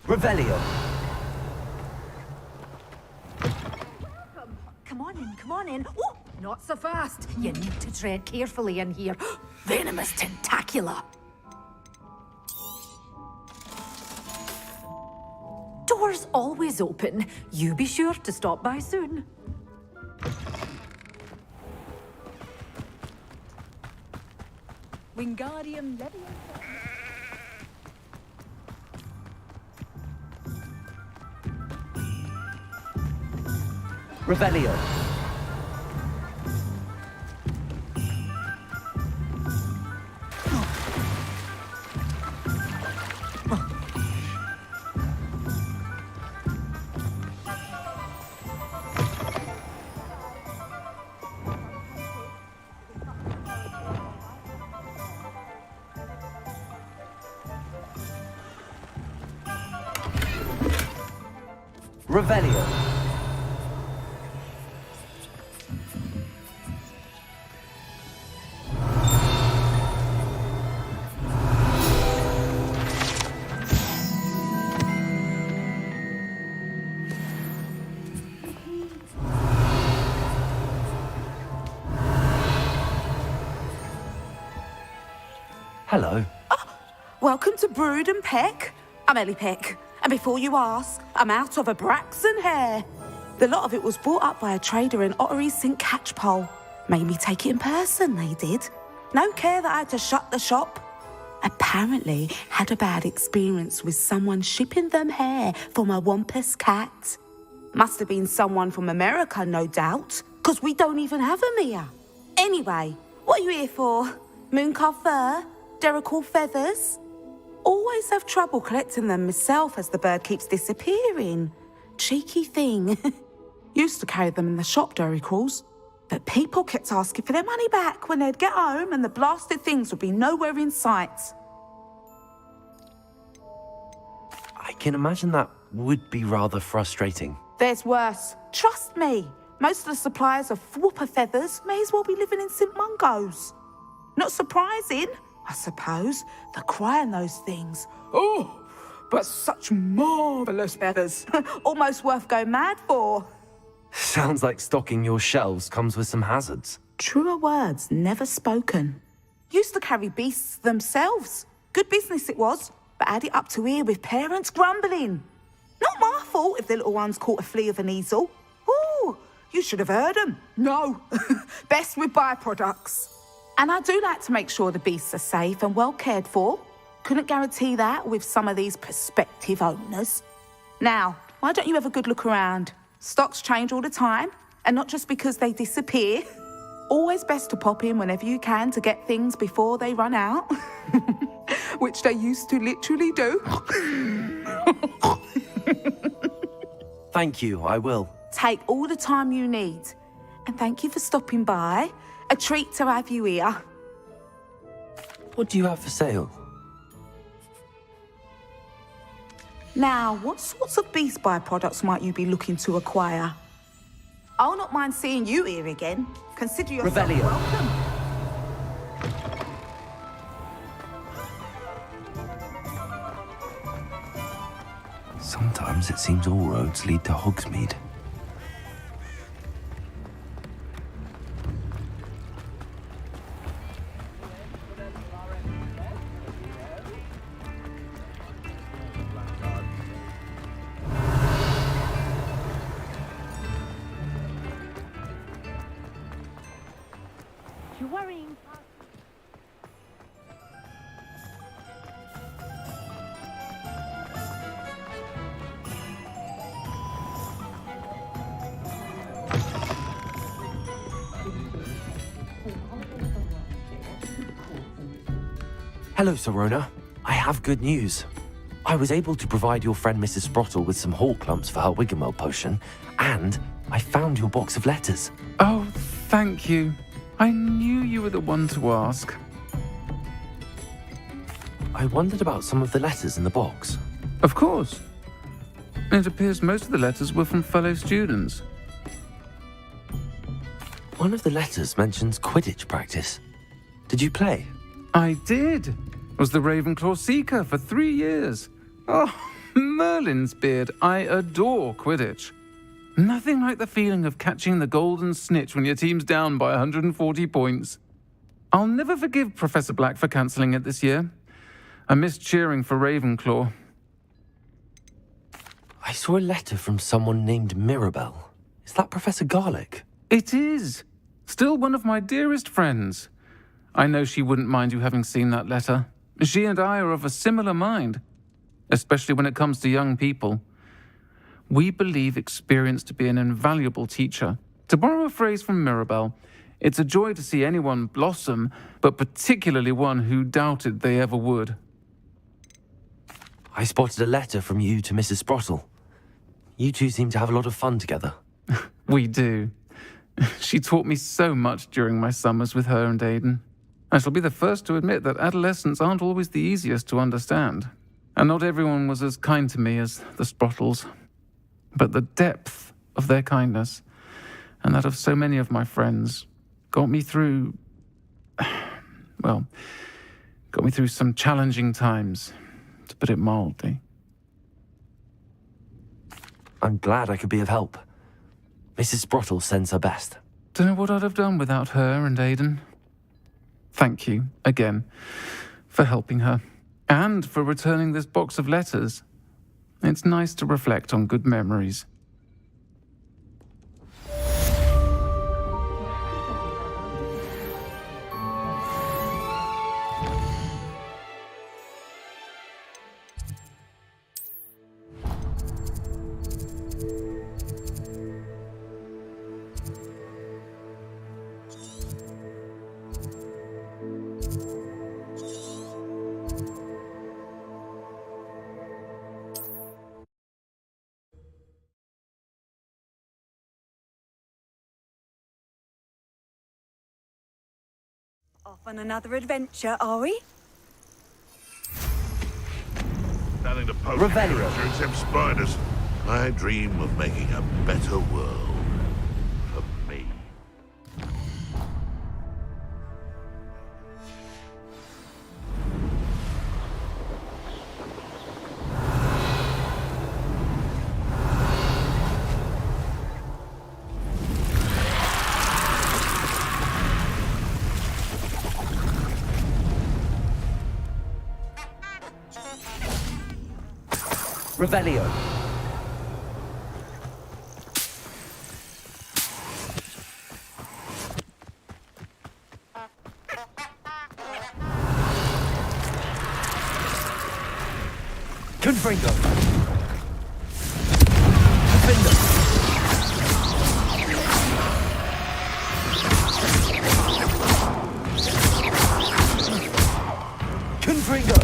Revelio. Come on in. Oh, not so fast. You need to tread carefully in here. Venomous tentacula. Doors always open. You be sure to stop by soon. Wingardium Leviosa. Revelio. Revelio. Hello. Welcome to Brood and Peck. I'm Ellie Peck, and before you ask, I'm out of a Braxton hair. The lot of it was bought up by a trader in Ottery's St. Catchpole. Made me take it in person, they did. No care that I had to shut the shop. Apparently had a bad experience with someone shipping them hair for my Wampus cat. Must have been someone from America, no doubt, because we don't even have them here. Anyway, what are you here for? Mooncar fur? Derrickle feathers? Always have trouble collecting them myself as the bird keeps disappearing. Cheeky thing. Used to carry them in the shop, Derricles. But people kept asking for their money back when they'd get home and the blasted things would be nowhere in sight. I can imagine that would be rather frustrating. There's worse. Trust me. Most of the suppliers of whooper feathers may as well be living in St. Mungo's. Not surprising, I suppose, the cry on those things. Oh, but such marvellous feathers. Almost worth going mad for. Sounds like stocking your shelves comes with some hazards. Truer words never spoken. Used to carry beasts themselves. Good business it was, but had it up to here with parents grumbling. Not my fault if the little ones caught a flea of an easel. Ooh, you should have heard them. No, best with byproducts. And I do like to make sure the beasts are safe and well cared for. Couldn't guarantee that with some of these prospective owners. Now, why don't you have a good look around? Stocks change all the time, and not just because they disappear. Always best to pop in whenever you can to get things before they run out. Which they used to literally do. Thank you, I will. Take all the time you need. And thank you for stopping by. A treat to have you here. What do you have for sale? Now, what sorts of beast byproducts might you be looking to acquire? I'll not mind seeing you here again. Consider yourself Revelio. welcome. Sometimes it seems all roads lead to Hogsmeade. You're worrying. Hello, Serona. I have good news. I was able to provide your friend Mrs. Sprottle with some hawk lumps for her Wiggenweld potion, and I found your box of letters. Oh, thank you. I knew you were the one to ask. I wondered about some of the letters in the box. Of course. It appears most of the letters were from fellow students. One of the letters mentions Quidditch practice. Did you play? I did. Was the Ravenclaw Seeker for 3 years. Oh, Merlin's beard. I adore Quidditch. Nothing like the feeling of catching the golden snitch when your team's down by 140 points. I'll never forgive Professor Black for cancelling it this year. I missed cheering for Ravenclaw. I saw a letter from someone named Mirabelle. Is that Professor Garlick? It is. Still one of my dearest friends. I know she wouldn't mind you having seen that letter. She and I are of a similar mind, especially when it comes to young people. We believe experience to be an invaluable teacher. To borrow a phrase from Mirabelle, it's a joy to see anyone blossom, but particularly one who doubted they ever would. I spotted a letter from you to Mrs. Sprottle. You two seem to have a lot of fun together. We do. She taught me so much during my summers with her and Aidan. I shall be the first to admit that adolescents aren't always the easiest to understand. And not everyone was as kind to me as the Sprottles. But the depth of their kindness, and that of so many of my friends, got me through some challenging times, to put it mildly. I'm glad I could be of help. Mrs. Sprottle sends her best. Don't know what I'd have done without her and Aidan. Thank you, again, for helping her, and for returning this box of letters. It's nice to reflect on good memories. Off on another adventure, are we? Nothing to post Revelio. except spiders. I dream of making a better world for me. Revelio. Confringo. Defender. Confringo.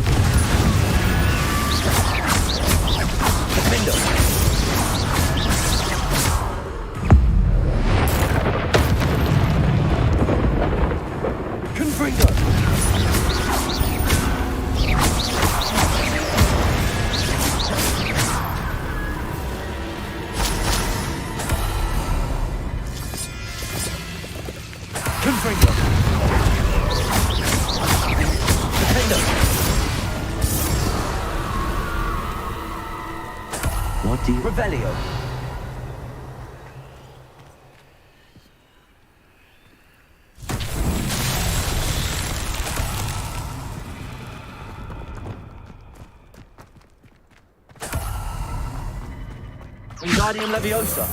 Defender. Confringo. Confringo. Defender. What do you... Revelio. Wingardium Leviosa.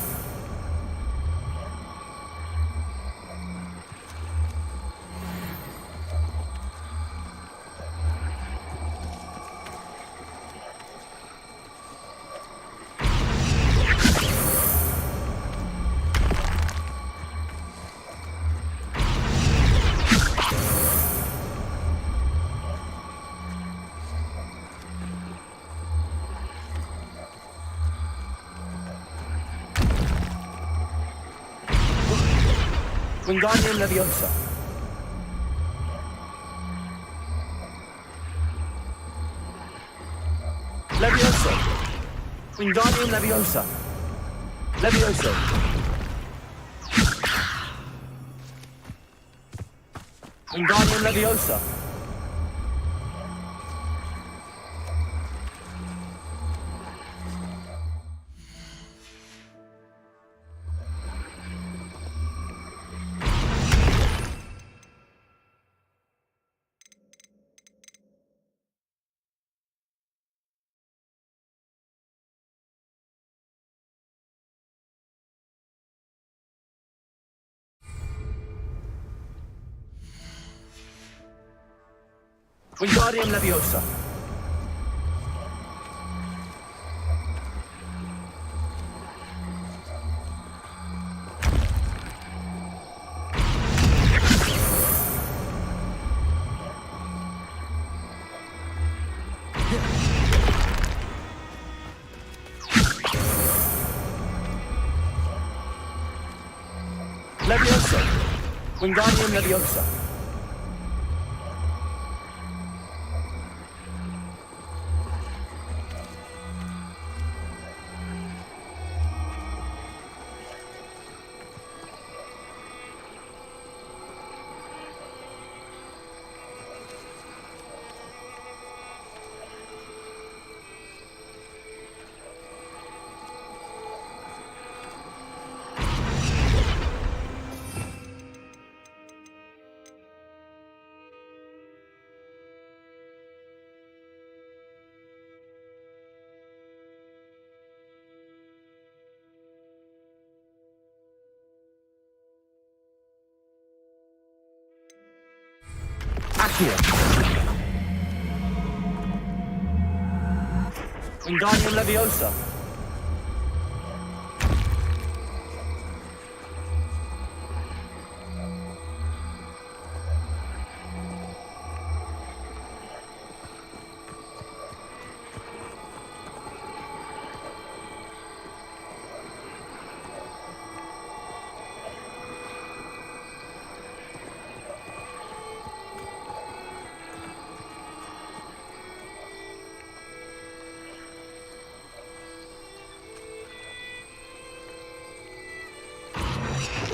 Wingardium Leviosa. Leviosa. Wingardium Leviosa. Leviosa. Wingardium Leviosa. Wingardium Leviosa. Leviosa. Wingardium Leviosa. Accio. Wingardium Leviosa.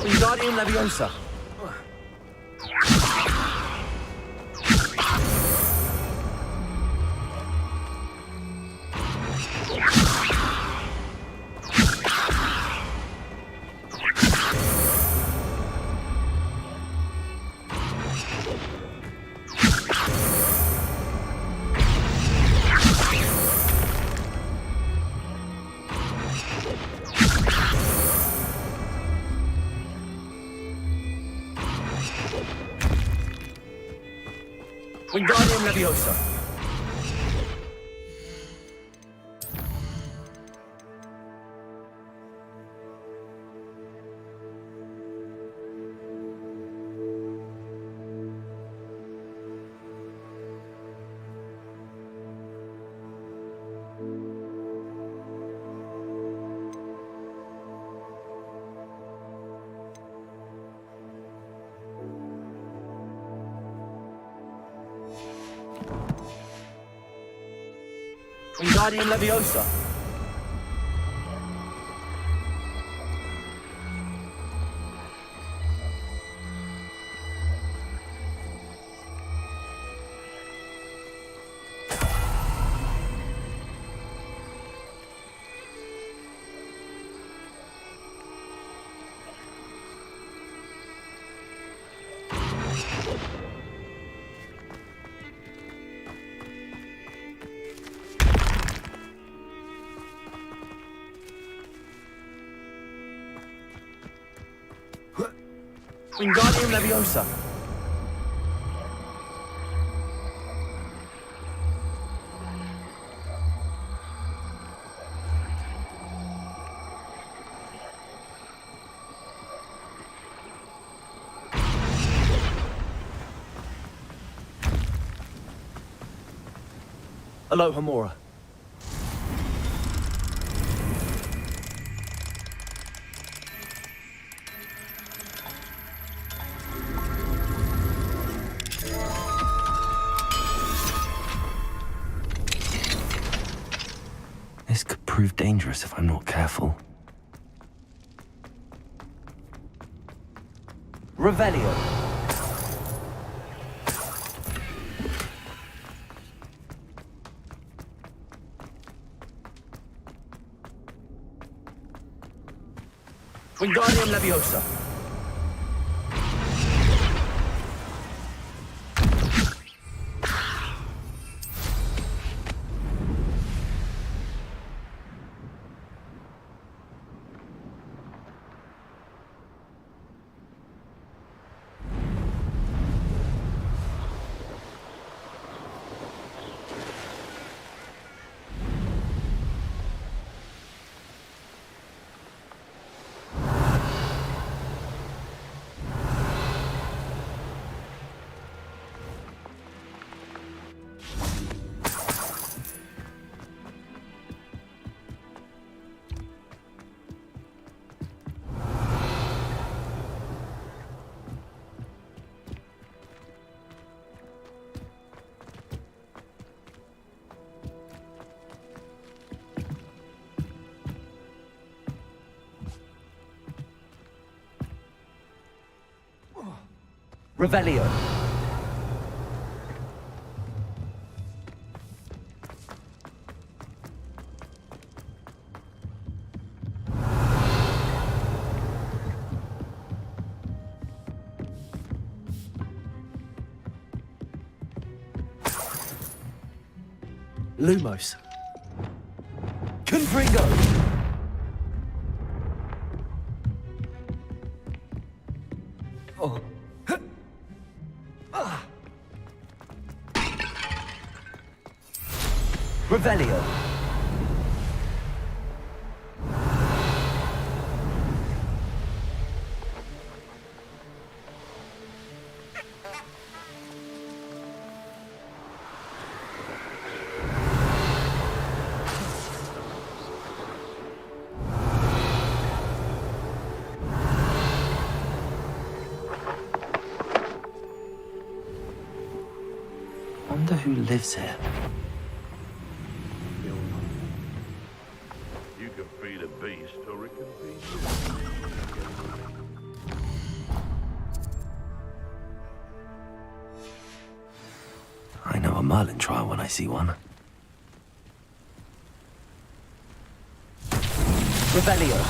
Wingardium Leviosa. Wingardium Leviosa. Wingardium Leviosa. Wingardium Leviosa. Alohomora. This could prove dangerous if I'm not careful. Revelio. Wingardium Leviosa. Revelio. Lumos. Confringo. Oh. Revelio. Wonder who lives here. You can feed a beast or it can feed you. I know a Merlin trial when I see one. Revelio.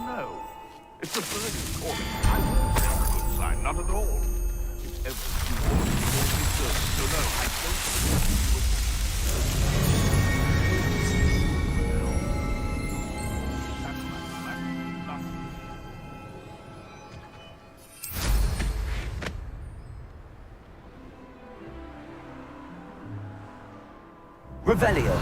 No, it's a brilliant calling. I won't tell a good sign, not at all. If ever you want to be certain, so no, I don't think you would. Revelio.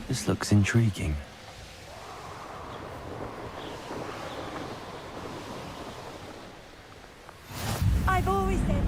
This looks intriguing. I've always said.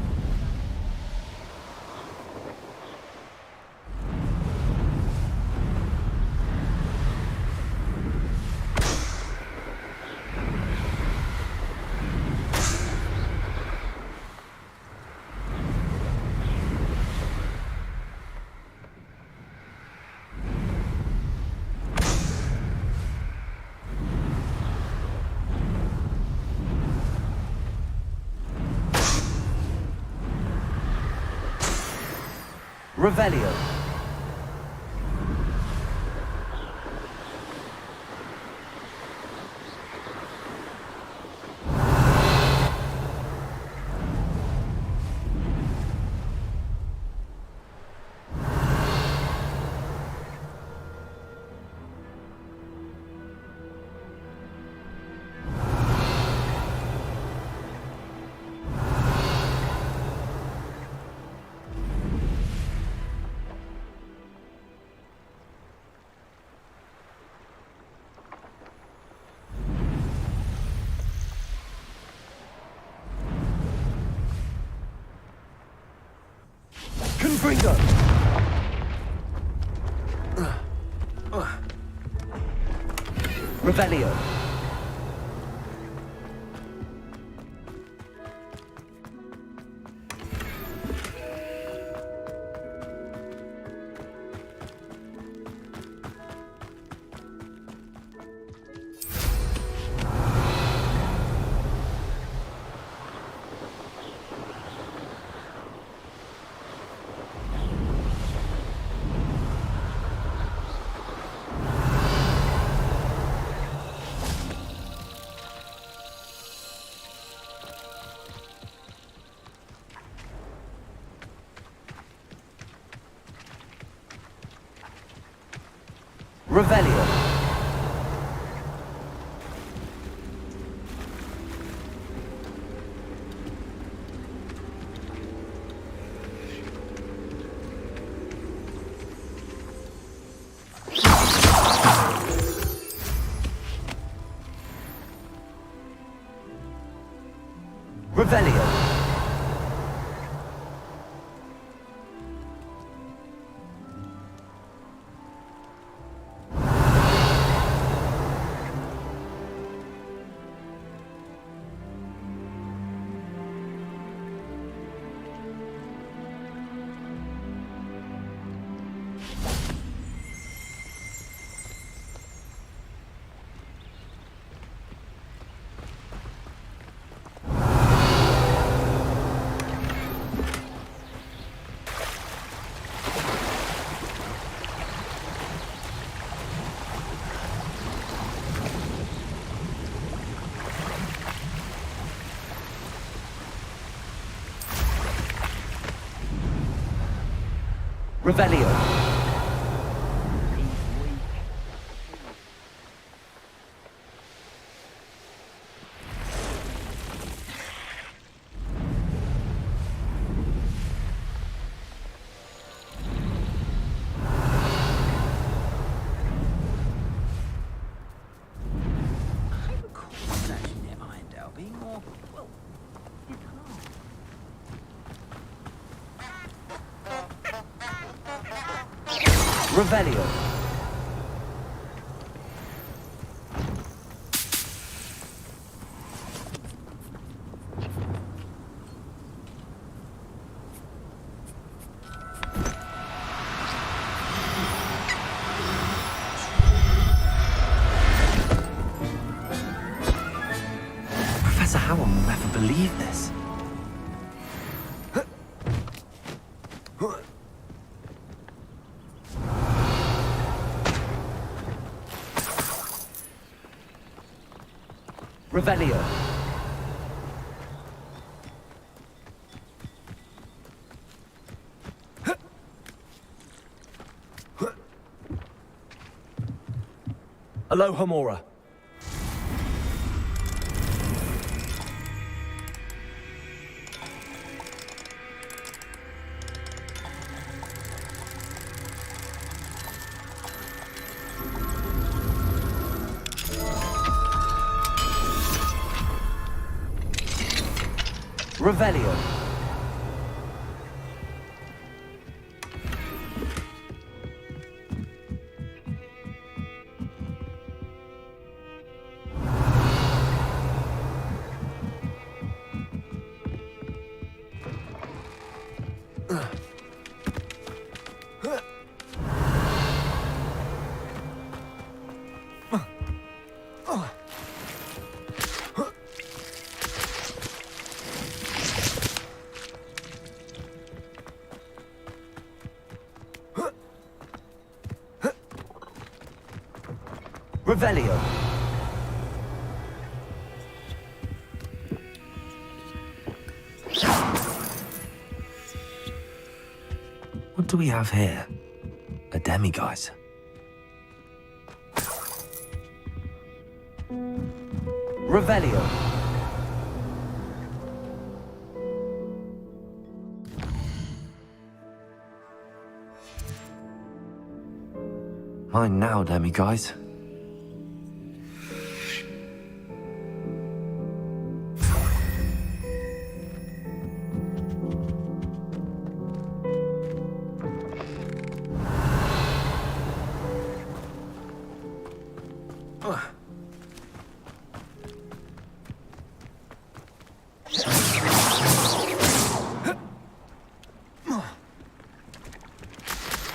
Revelio. Confringo! Revelio. Revelio. Revelio. Revelio. Revelio. Professor Howell will never believe this. Revelio. Alohomora. Revelio. Revelio. What do we have here? A demiguise. Revelio. Mine now, demiguise.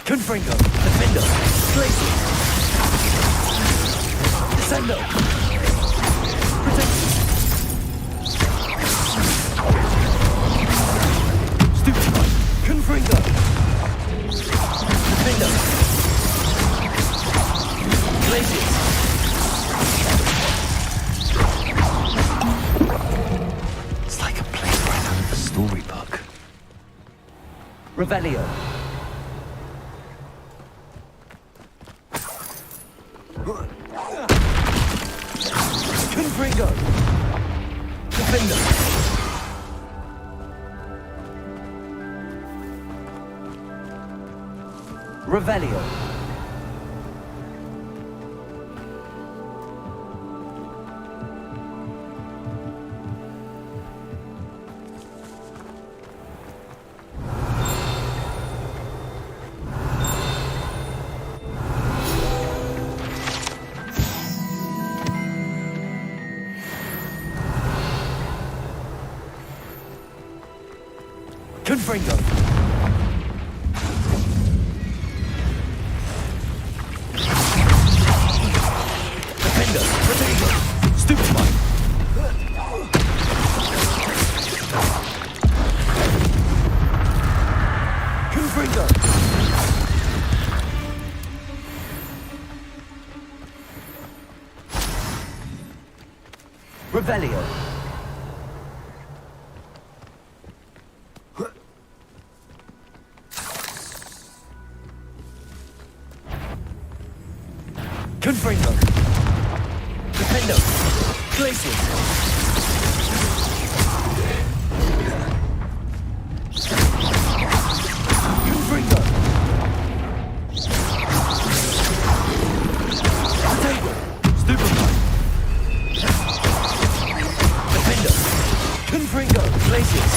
Confringo. Defendo. Glacier. Descendo. Protect. Stupefy. Confringo. Defendo. Glacier. It's like a place right out of a storybook. Revelio. Confringo. Defender. Revelio. Confringo. Defender. Protego. Stupefy. Confringo. Revelio. Confringo. Defendo. Glacius. Confringo. Potato. Stupefy. Defendo. Confringo. Glacius.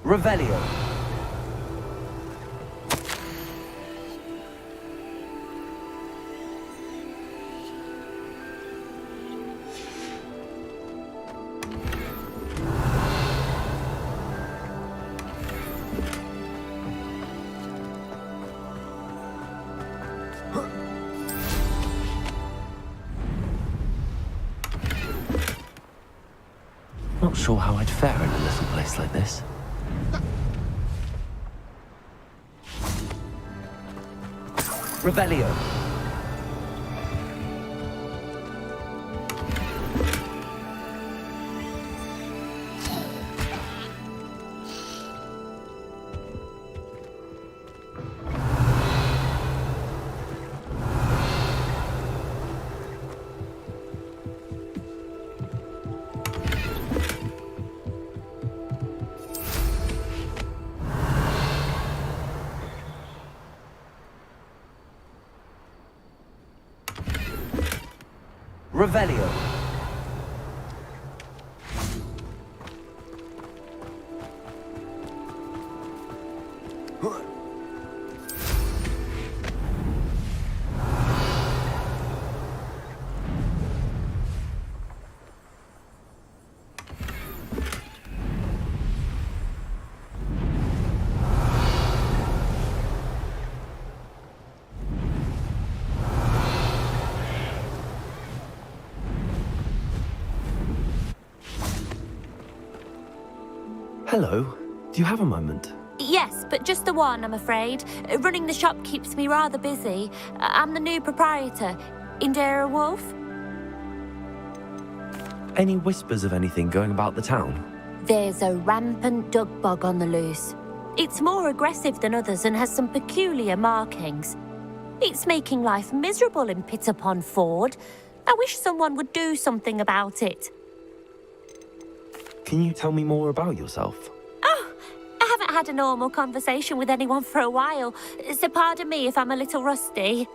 Revelio. Not sure how I'd fare in a little place like this. Revelio. Revelio. Hello. Do you have a moment? Yes, but just the one, I'm afraid. Running the shop keeps me rather busy. I'm the new proprietor, Indira Wolf. Any whispers of anything going about the town? There's a rampant dug bug on the loose. It's more aggressive than others and has some peculiar markings. It's making life miserable in Pitterpond Ford. I wish someone would do something about it. Can you tell me more about yourself? Oh, I haven't had a normal conversation with anyone for a while, so pardon me if I'm a little rusty.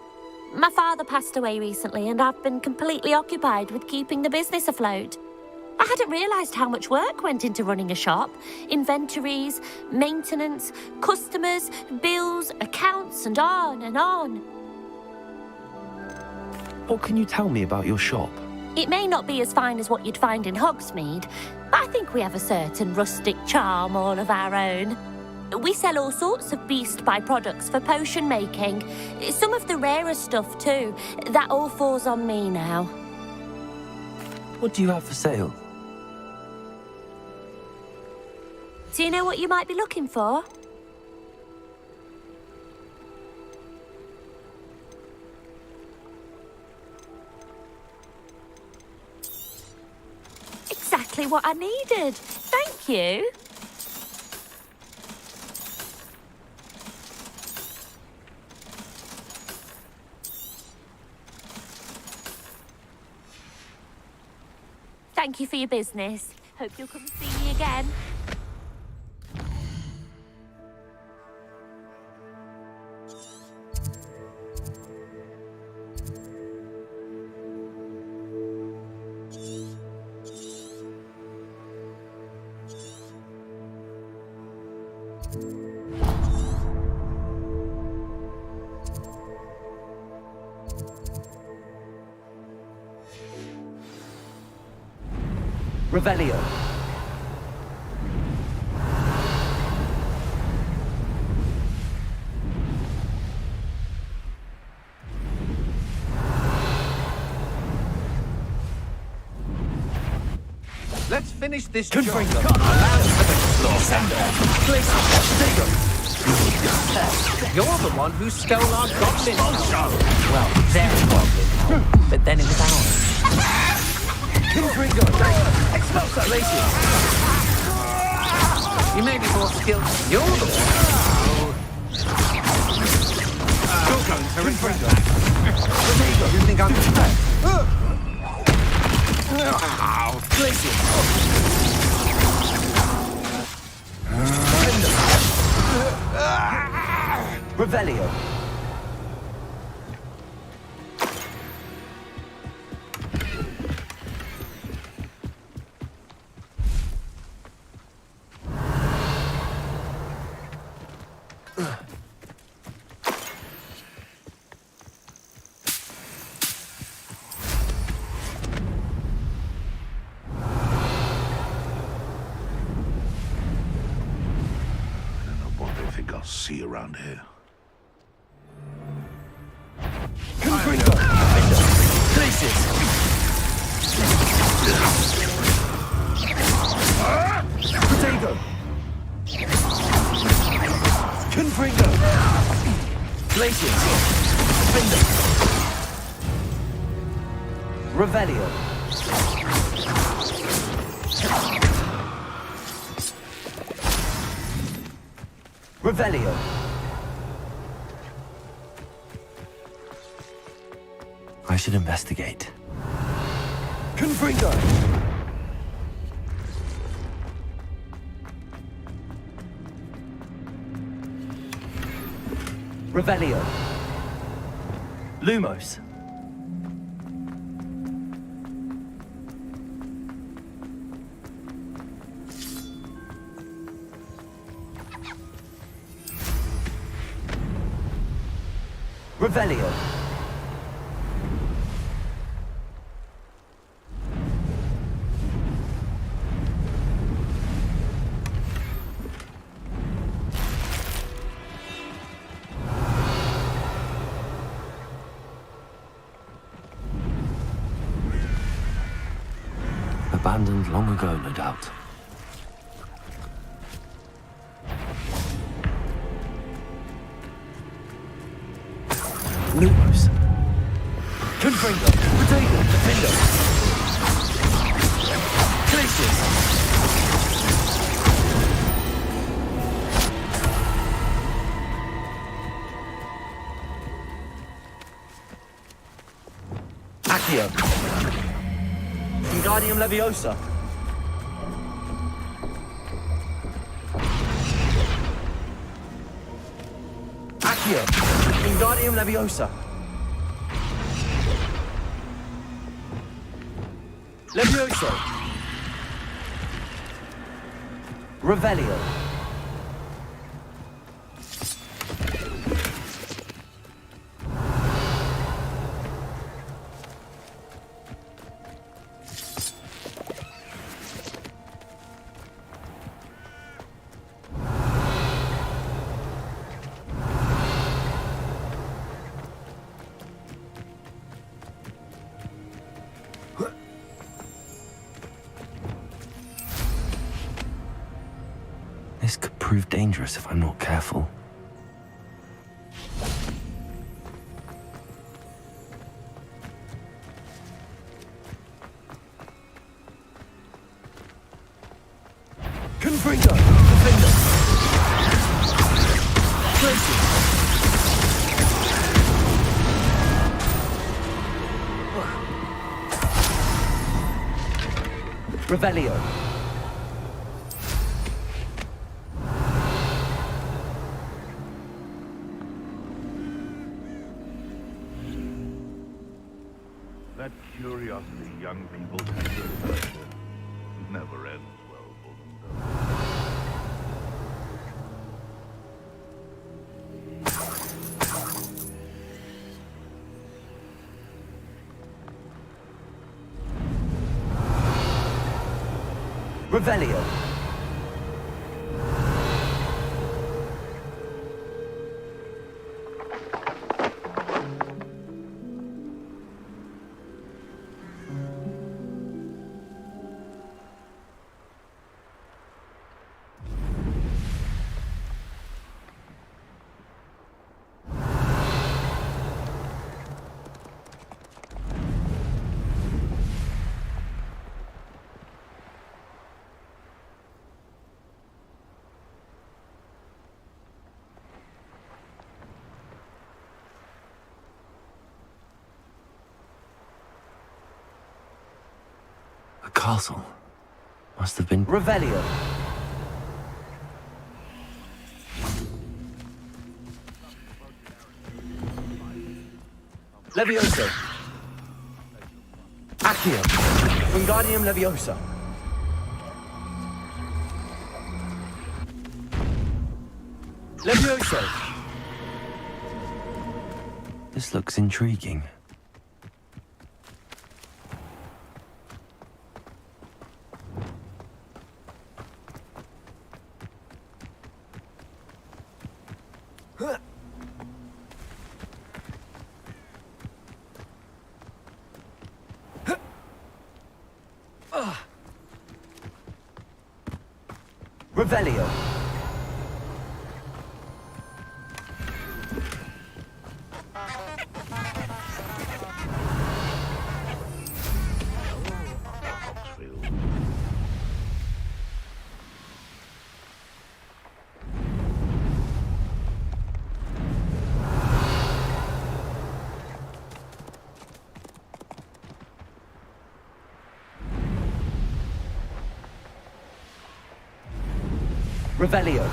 My father passed away recently and I've been completely occupied with keeping the business afloat. I hadn't realised how much work went into running a shop. Inventories, maintenance, customers, bills, accounts, and on and on. What can you tell me about your shop? It may not be as fine as what you'd find in Hogsmeade, but I think we have a certain rustic charm all of our own. We sell all sorts of beast byproducts for potion making. Some of the rarer stuff too. That all falls on me now. What do you have for sale? Do you know what you might be looking for? Exactly what I needed. Thank you. Thank you for your business. Hope you'll come see me again. Revelio. Let's finish this Confringo. job. Allow us to explore. Sender. Glacius. Stego. You're the one who stole our goblin. Well, their goblin. But then it was ours. Confringo! Expulso laces! You may be more skilled. You're the one. Still going to Confringo. You think I'm... Glacier! Revelio. I'll see around here. Confringo! Places! Potato! Confringo! Places! Finder! Revelio! Revelio! I should investigate. Confringo! Revelio! Lumos! Revelio! Abandoned long ago, no doubt. Lumos! Confringo! Potato! Defender! Places! Accio! Wingardium Leviosa! Accio! Wingardium Leviosa! Levioso! Revelio! This could prove dangerous if I'm not careful. Confringo! Defender! Places! Revelio! That curiosity young people tend to nurture never ends well for them, does it? Revelio! castle. Must have been Revelio. Levioso. Accio. Wingardium Leviosa. Levioso. This looks intriguing. Revelio. Revelio.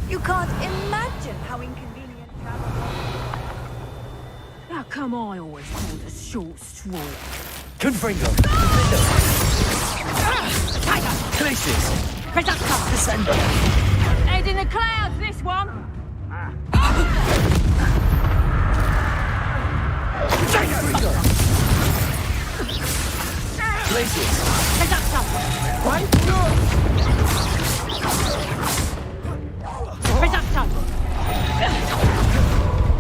You can't imagine how inconvenient travel was. How come I always pull the short straw? Confringo. Tiger! Glacius. Reductor! Descendo. Head in the clouds, this one! Confringo. Glacius. Reductor! Right? Reductor!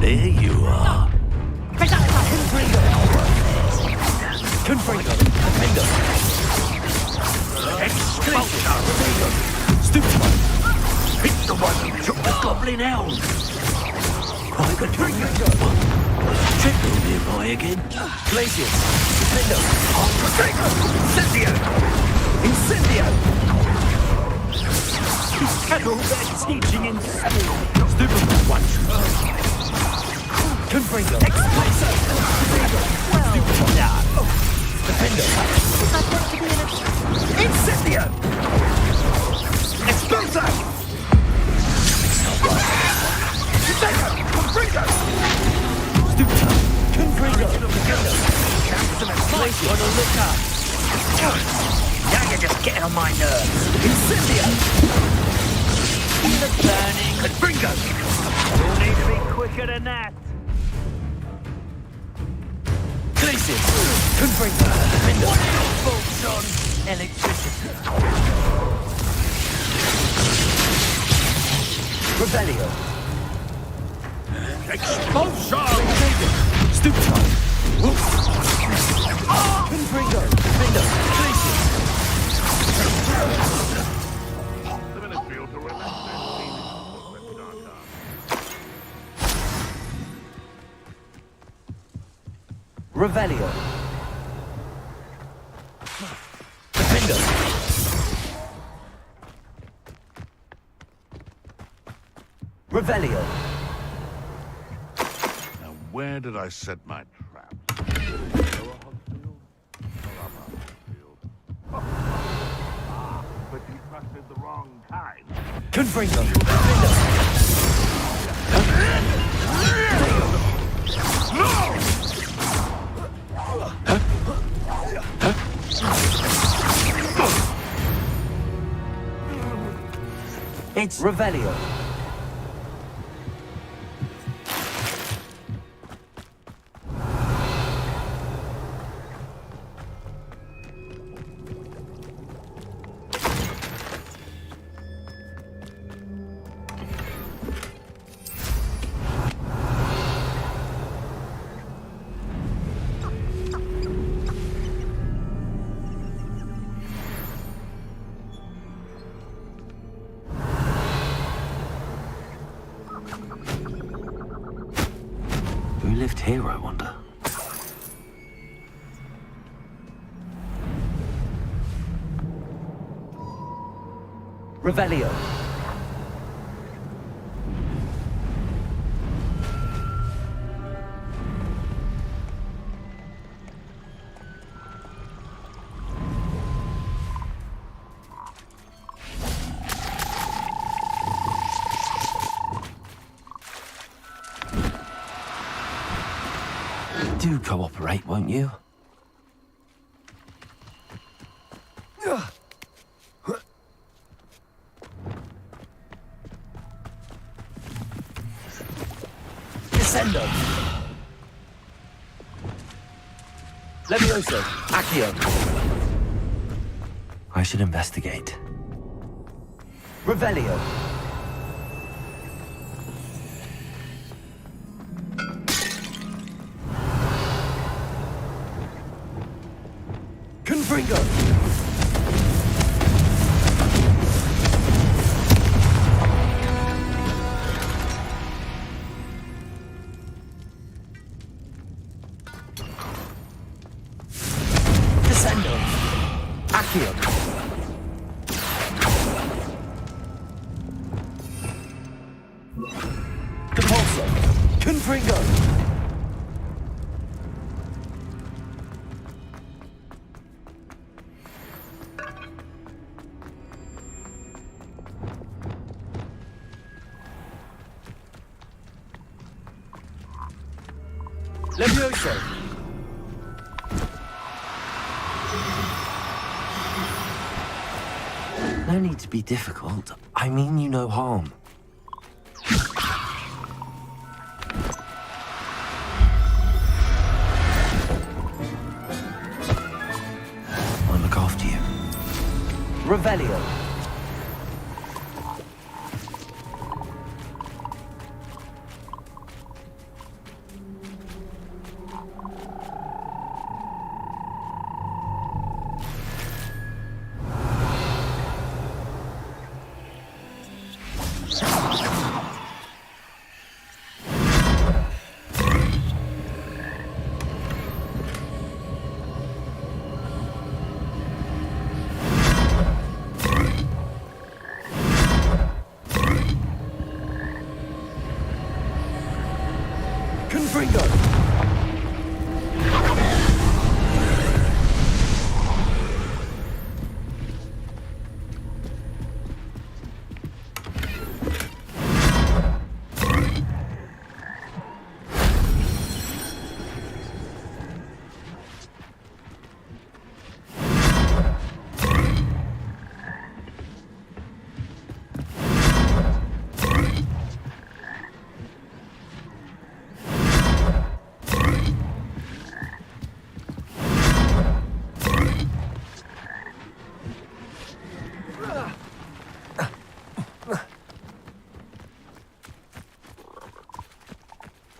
There you are. Reductor! Confringo. Confringo. Confringo. Expulsion! Stupid one. It's the one who took the goblin elm! Confringo. Trickle nearby again. Glacius. Defendo. Incendio! Incendio. He's had all their teaching in school. Stupid one. Confringo. Expulso. Defendo. Stupid one. Defendo. Incendio. Expulso. Defendo. Confringo. Stupid one. Confringo. Defendo. Glacius. On the lookout. Now you're just getting on my nerves. Incendio. The burning. Confringo! You'll need to be quicker than that. Glacius. Confringo. Defendo. Bolts on electricity. Revelio. Expulsion! Stupid one. Confringo. Defendo. Glacius. The Ministry ought to relent their Revelio. Defendo. Revelio. Now, where did I set my trap? But you trusted the wrong kind. Confringo. Defendo. It's Revelio. Who lived here, I wonder? Revelio. Do cooperate, won't you? Descendo. Levioso. Accio. I should investigate. Revelio. Confringo. Descendo. Accio. Compulso. Confringo. Levioso. No need to be difficult. I mean you no harm. I'll look after you. Revelio. Confringo.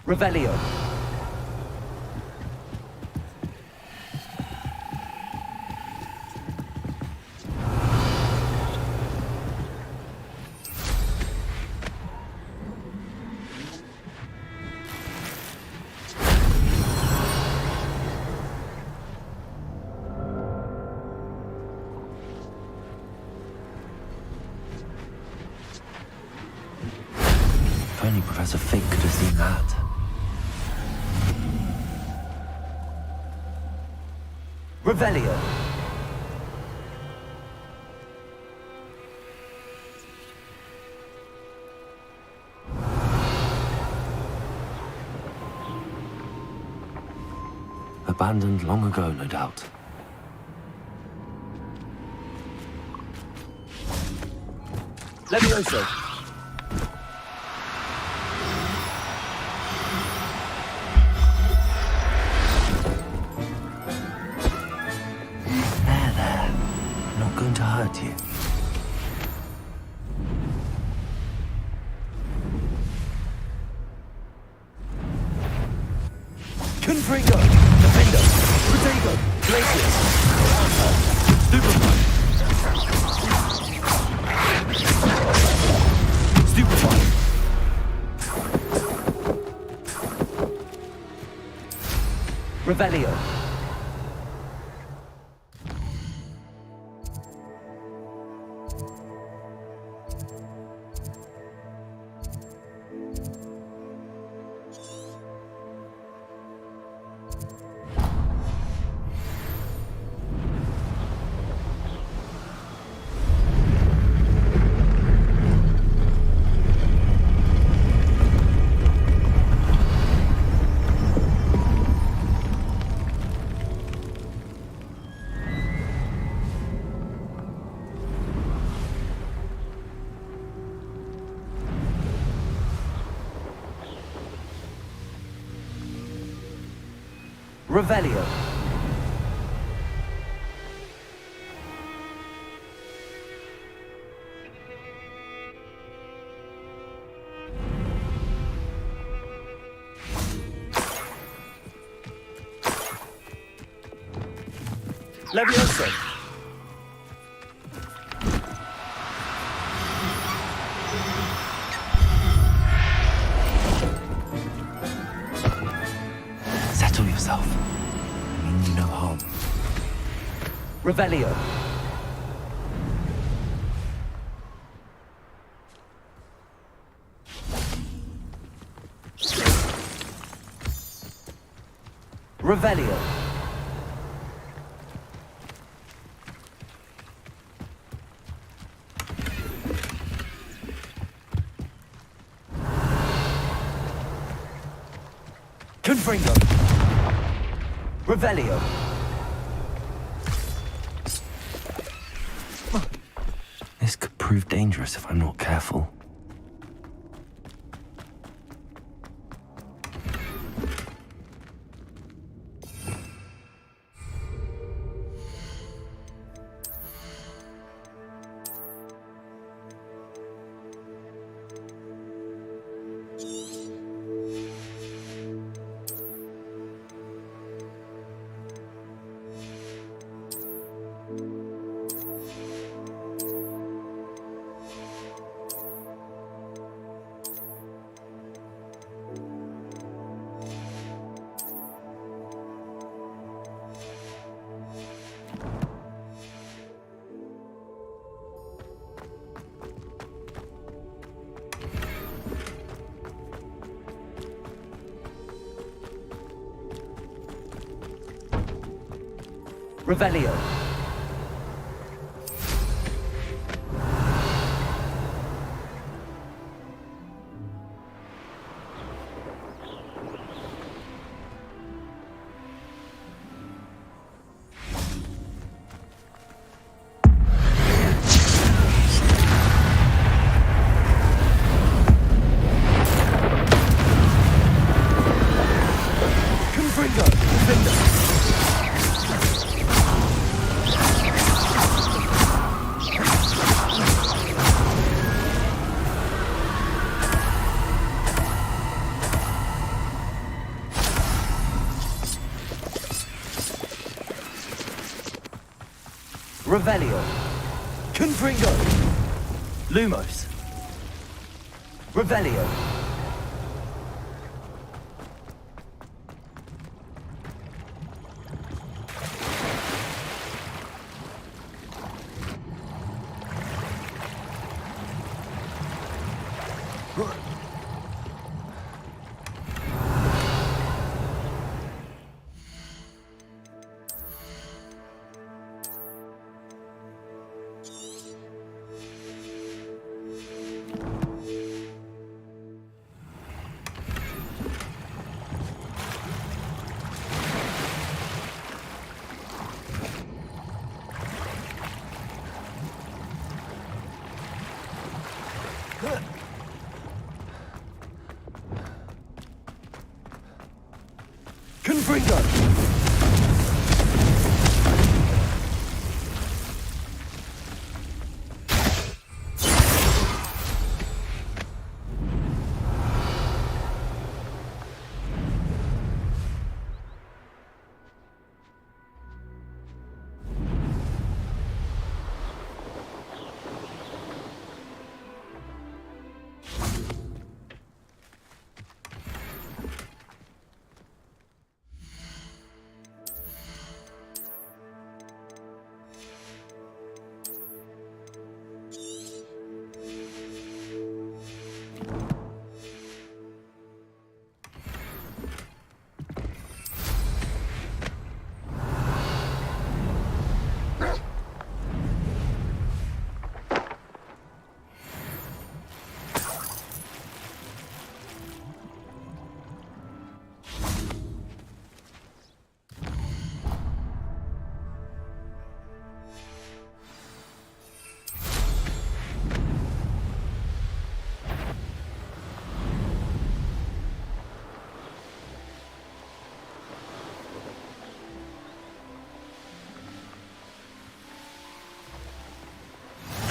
Revelio. If only Professor Fig could have seen that. Revelio. Abandoned long ago, no doubt. Levioso. There. Not going to hurt you. Confringo. Defendo. Protego. Glacius. Stupefy. Stupefy. Revelio. Revelio. Levioso. Settle yourself. I mean you no harm. Revelio. Revelio. Confringo. Revelio. This could prove dangerous if I'm not careful. Revelio. Confringo! Confringo! Revelio. Confringo! Lumos! Revelio.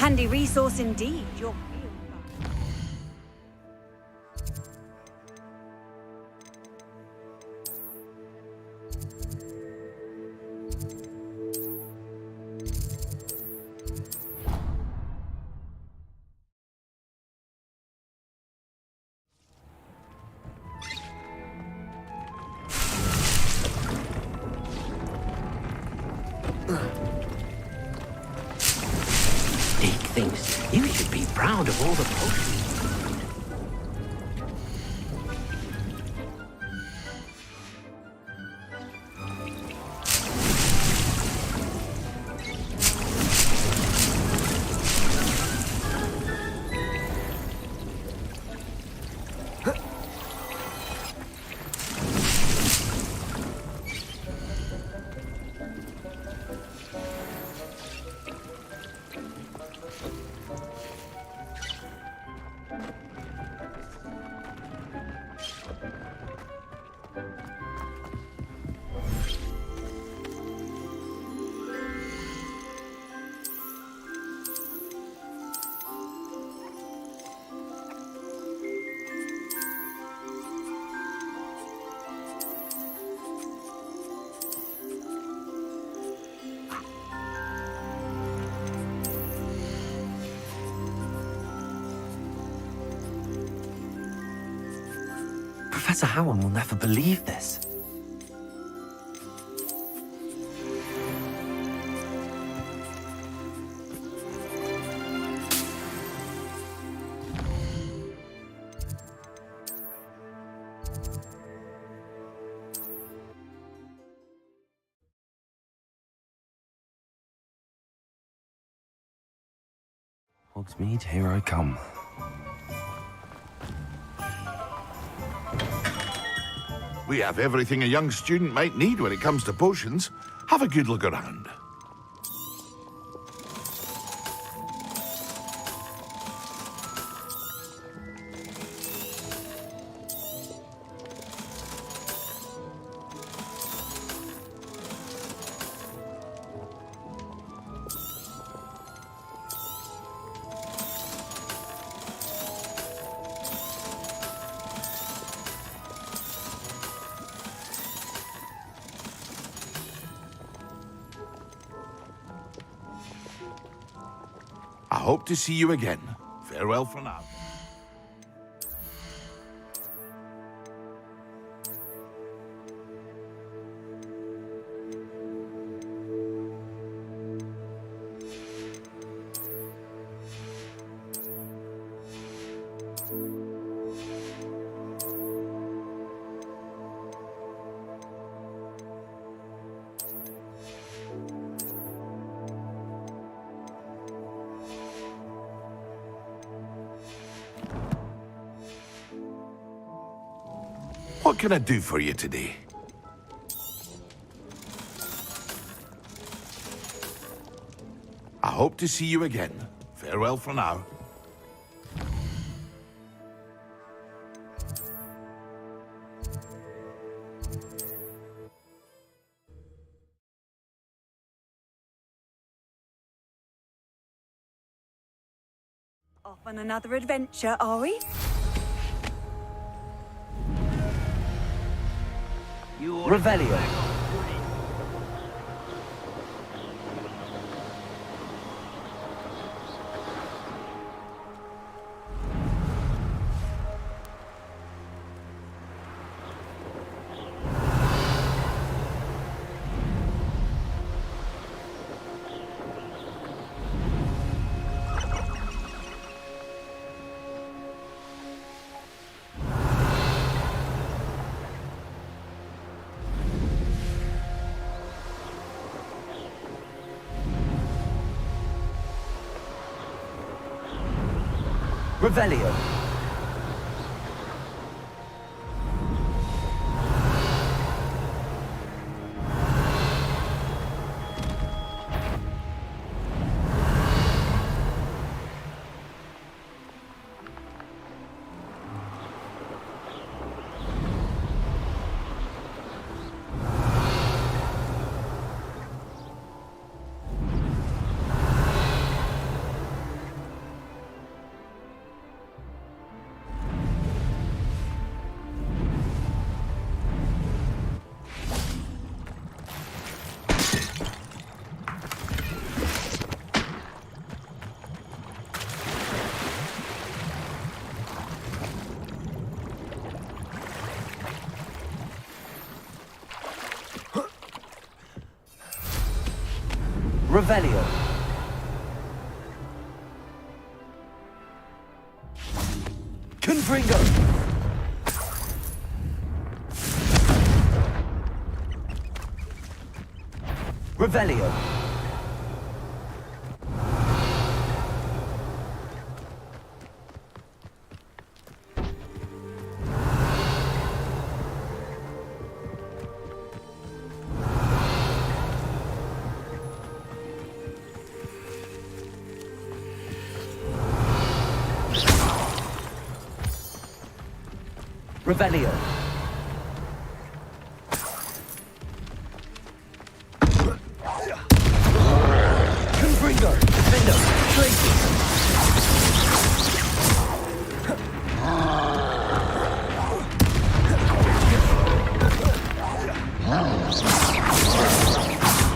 Handy resource indeed. You're Deke thinks you should be proud of all the potions. Professor Howard will never believe this. Hogsmeade, here I come. We have everything a young student might need when it comes to potions. Have a good look around. I hope to see you again. Farewell for now. What can I do for you today? I hope to see you again. Farewell for now. off on another adventure, are we? Revelio. Revelio. Revelio. Confringo. Revelio. Revelio. Confringo. Defendo. Tracy.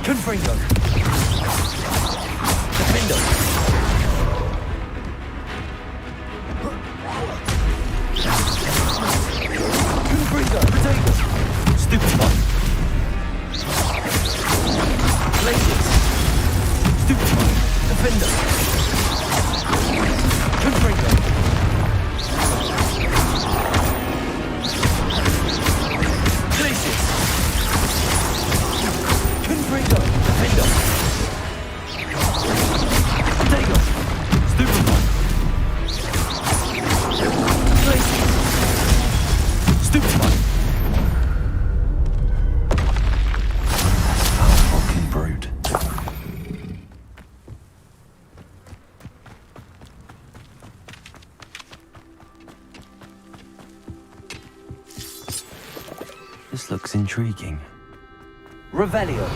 Confringo. Defendo. Confringo. Potato. Stupid one. Laces. Stupid one. Defender. Confringo. Laces. Confringo. Defender. Potato. Stupid one. Laces. Stupid one. Fucking brute. This looks intriguing. Revelio.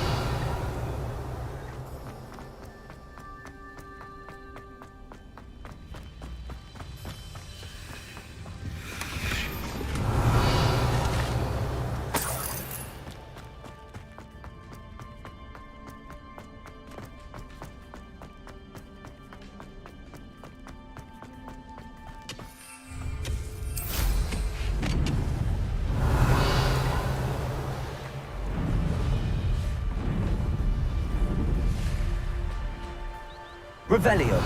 Revelio.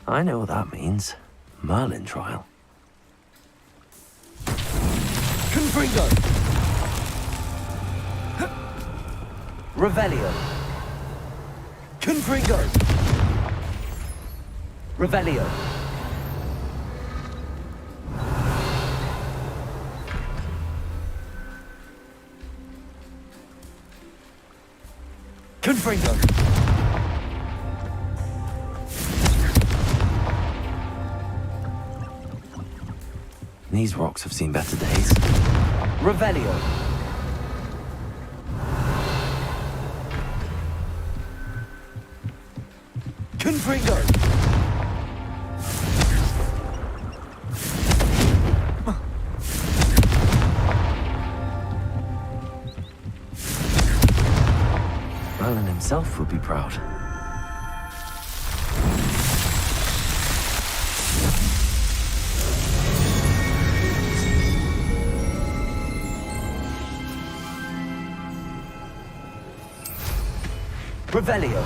I know what that means. Merlin trial. Confringo. Revelio. Confringo. Revelio. Confringo. These rocks have seen better days. Revelio. Confringo. Merlin himself would be proud. Revelio.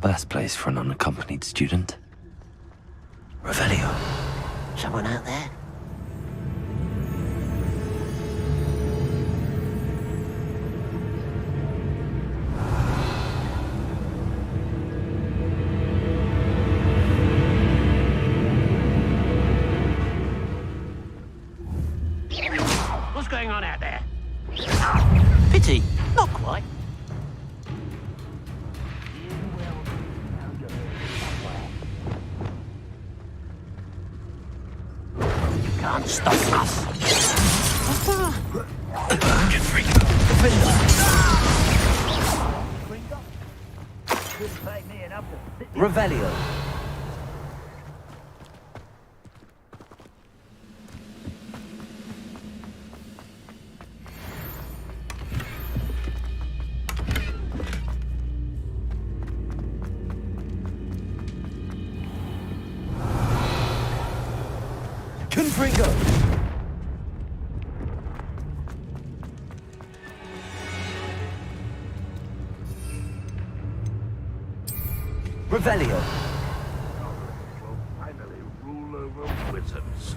best place for an unaccompanied student. Revelio. Someone out there? What's going on out there? Pity, not quite. You can't stop us. Revelio. Confringo. Revelio. Finally rule over wizards.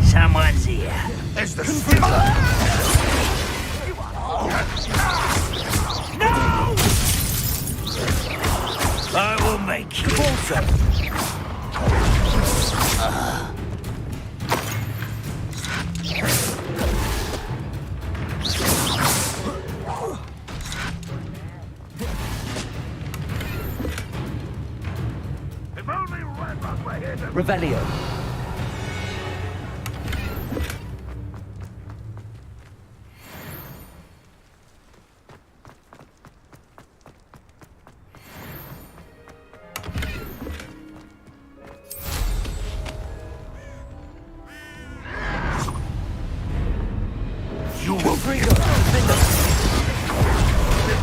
Someone's here. It's the No! I will make you. If only Ranrock were here to... Revelio. You will be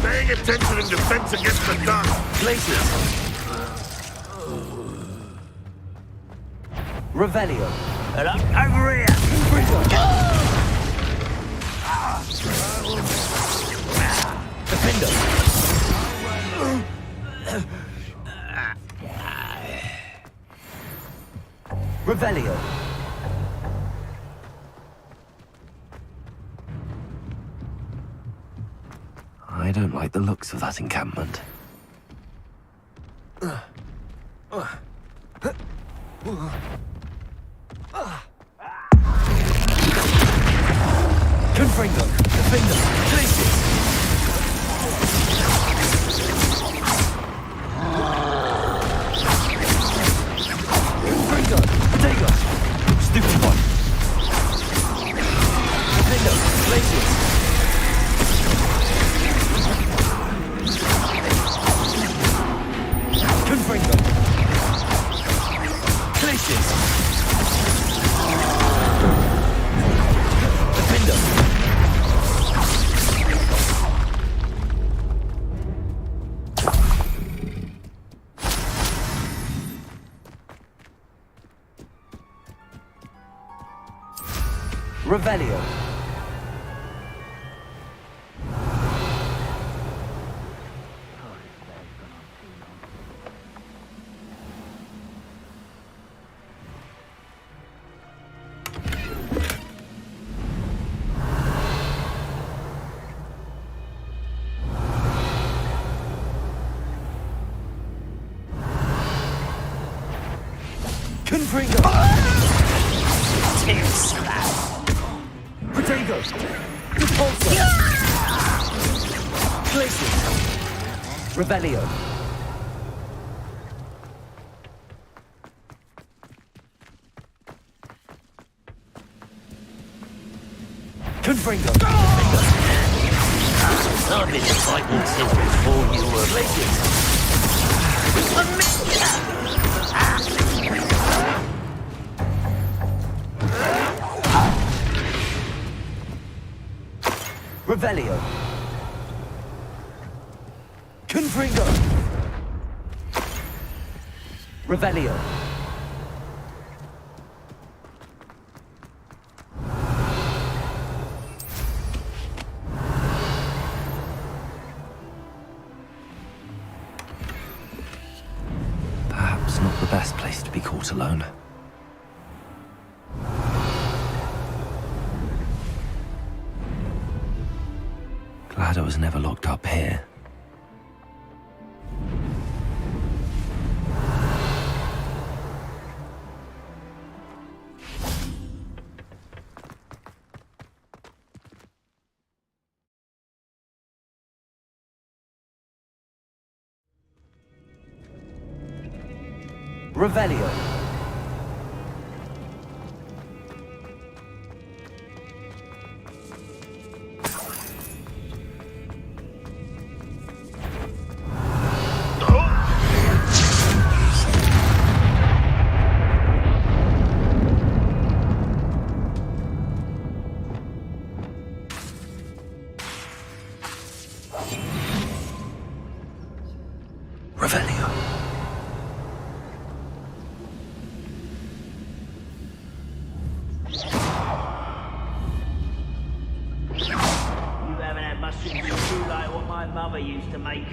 paying attention in defense against the dark. Revelio. Over here. Revelio. I don't like the looks of that encampment. Confringo. Defender. Places. Confringo. Potato. Stupid one. Defender. Places. Confringo. Places. Defender. Revelio. Confringo. Potato. Repulsor. Places. Revelio. Confringo. I've been fighting since before you were places. Revelio. Confringo. Revelio. best place to be caught alone. Glad I was never locked up here. Revelio. Revelio. Like what my mother used to make.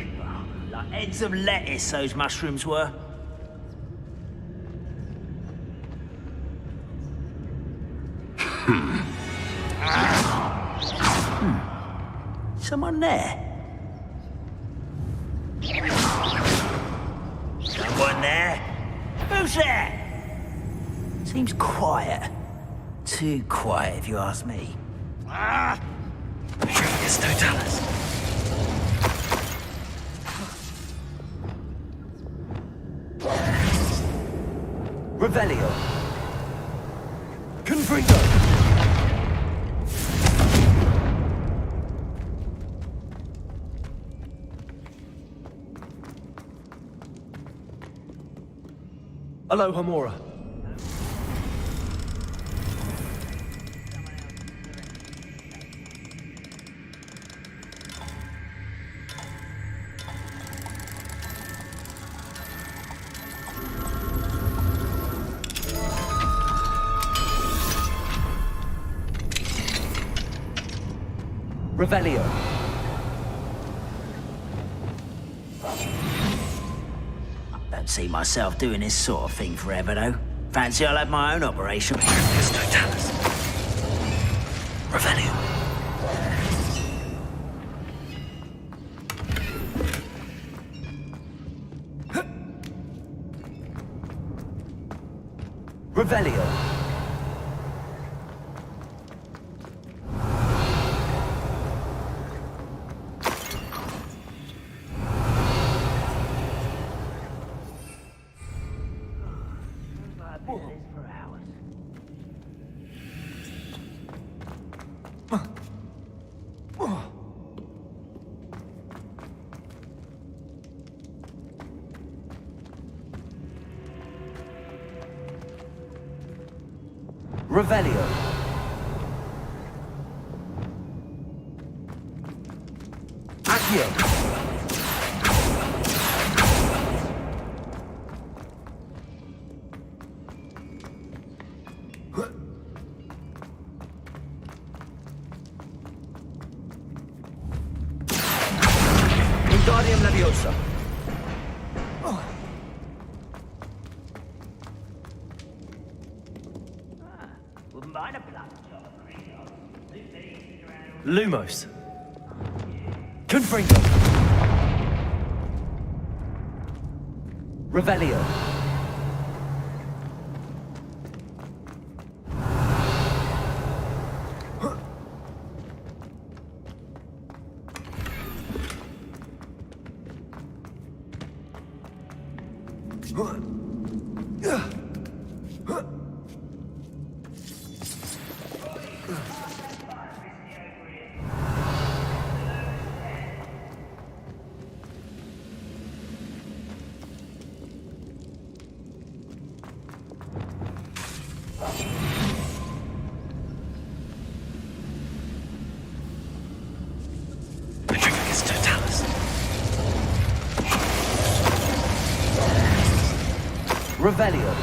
Like heads of lettuce, those mushrooms were. Someone there? Someone there? Who's there? Seems quiet. Too quiet, if you ask me. It's Totalis. Revelio. Confringo. Aloha Mora. Revelio. Don't see myself doing this sort of thing forever, though. Fancy I'll have my own operation. It's Totalis. Revelio. Revelio. Revelio. Accio. Wingardium Leviosa. Lumos. Confringo. Revelio. It's Totalis. Revelio.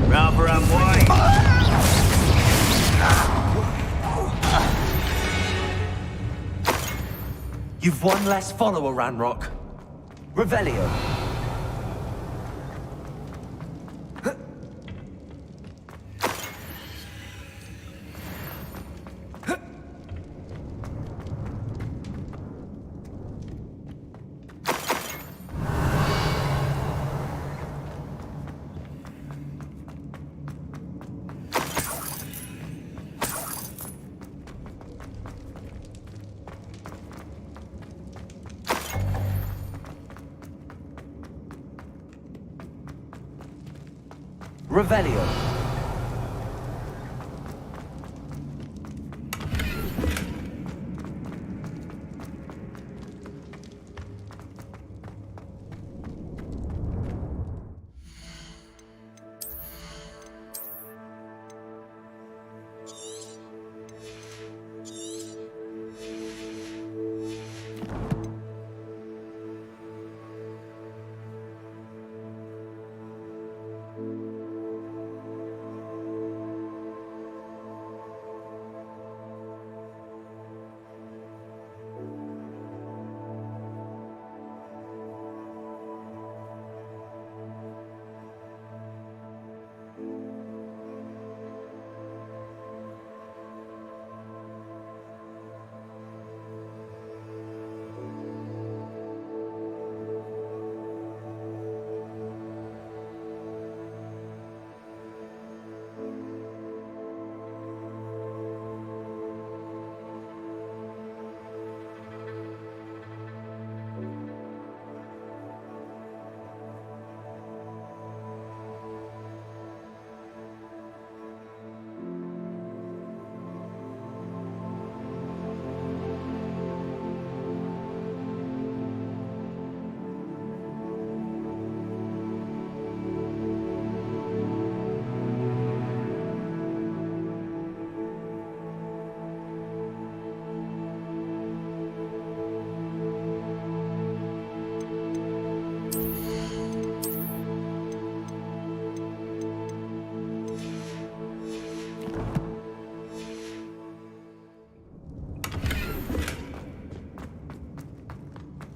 Rather unwise. You've one less follower, Ranrock. Revelio. Revelio.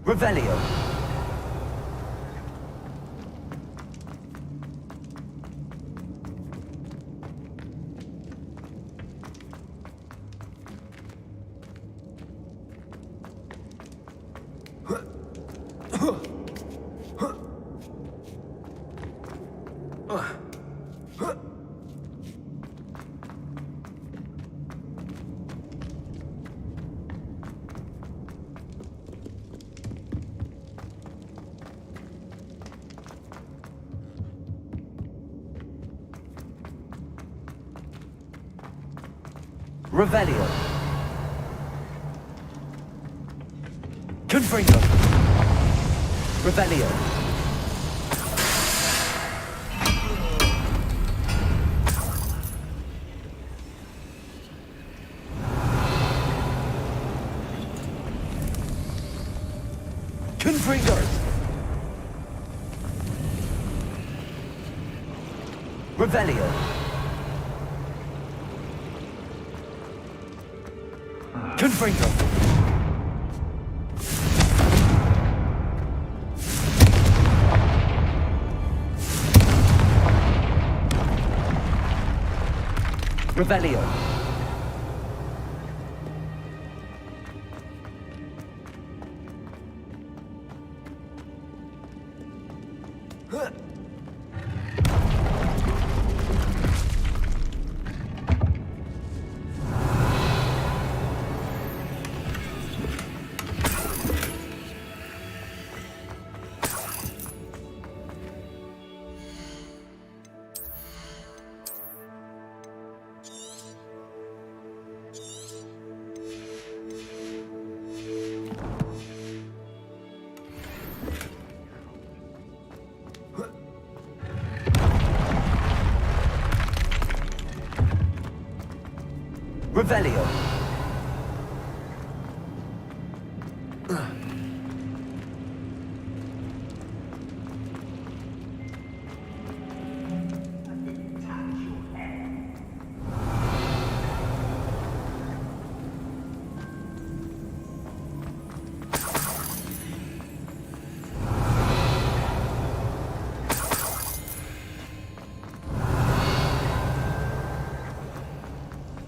Revelio. Revelio. Confringo. Revelio. Confringo. Revelio. Confringo. Revelio. Revelio.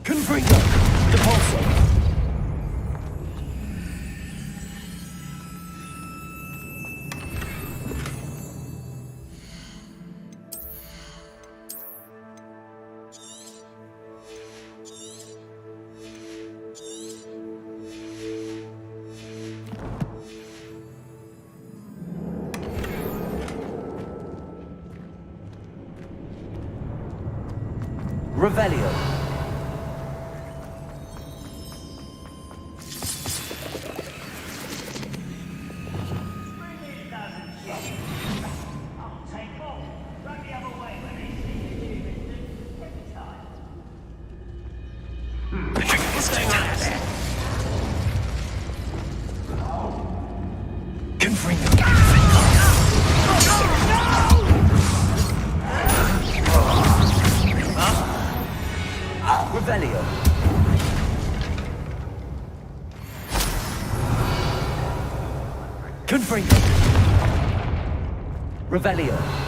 Confringo! Depulso! Revelio. Revelio. Confringo. Revelio.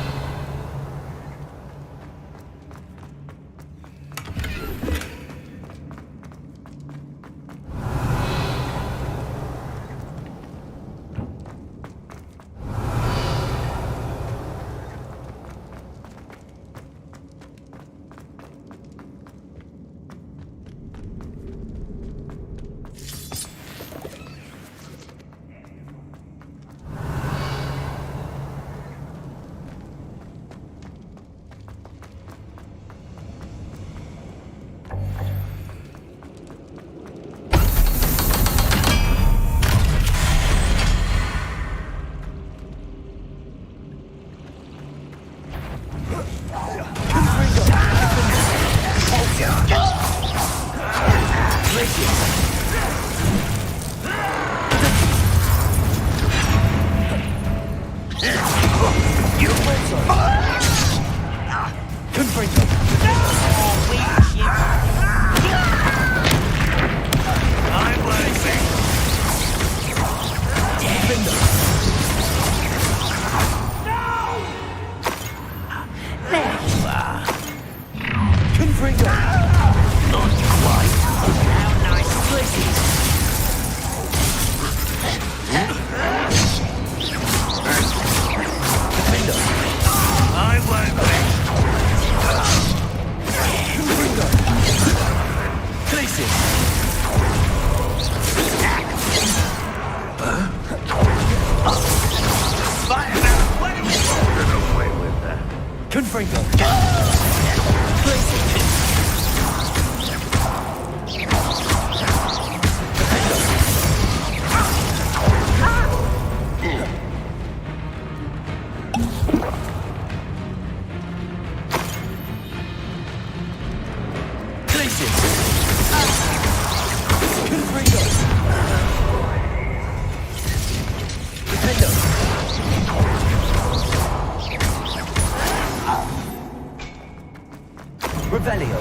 Revelio.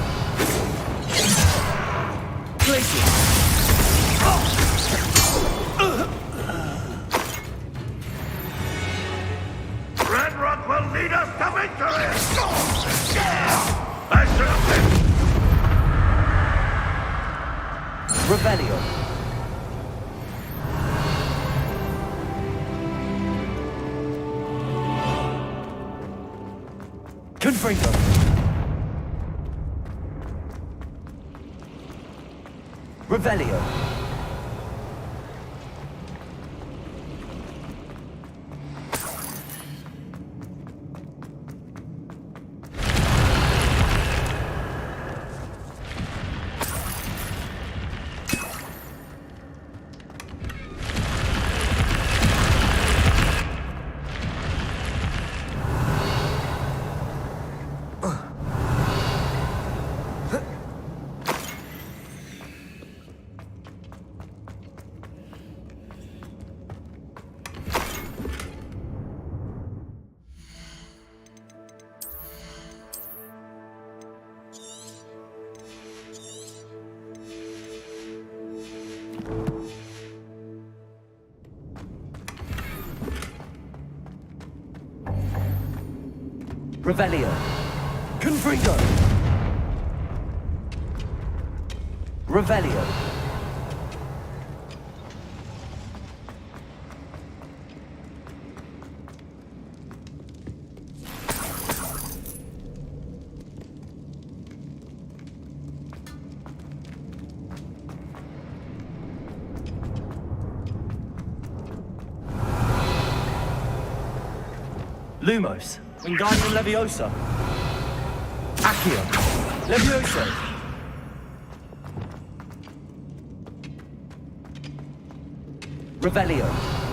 Ranrock will lead us to victory! I should have been... Revelio. Confringo. Revelio. Revelio. Confringo. Revelio. Lumos. Wingardium Leviosa. Accio. Levioso. Revelio.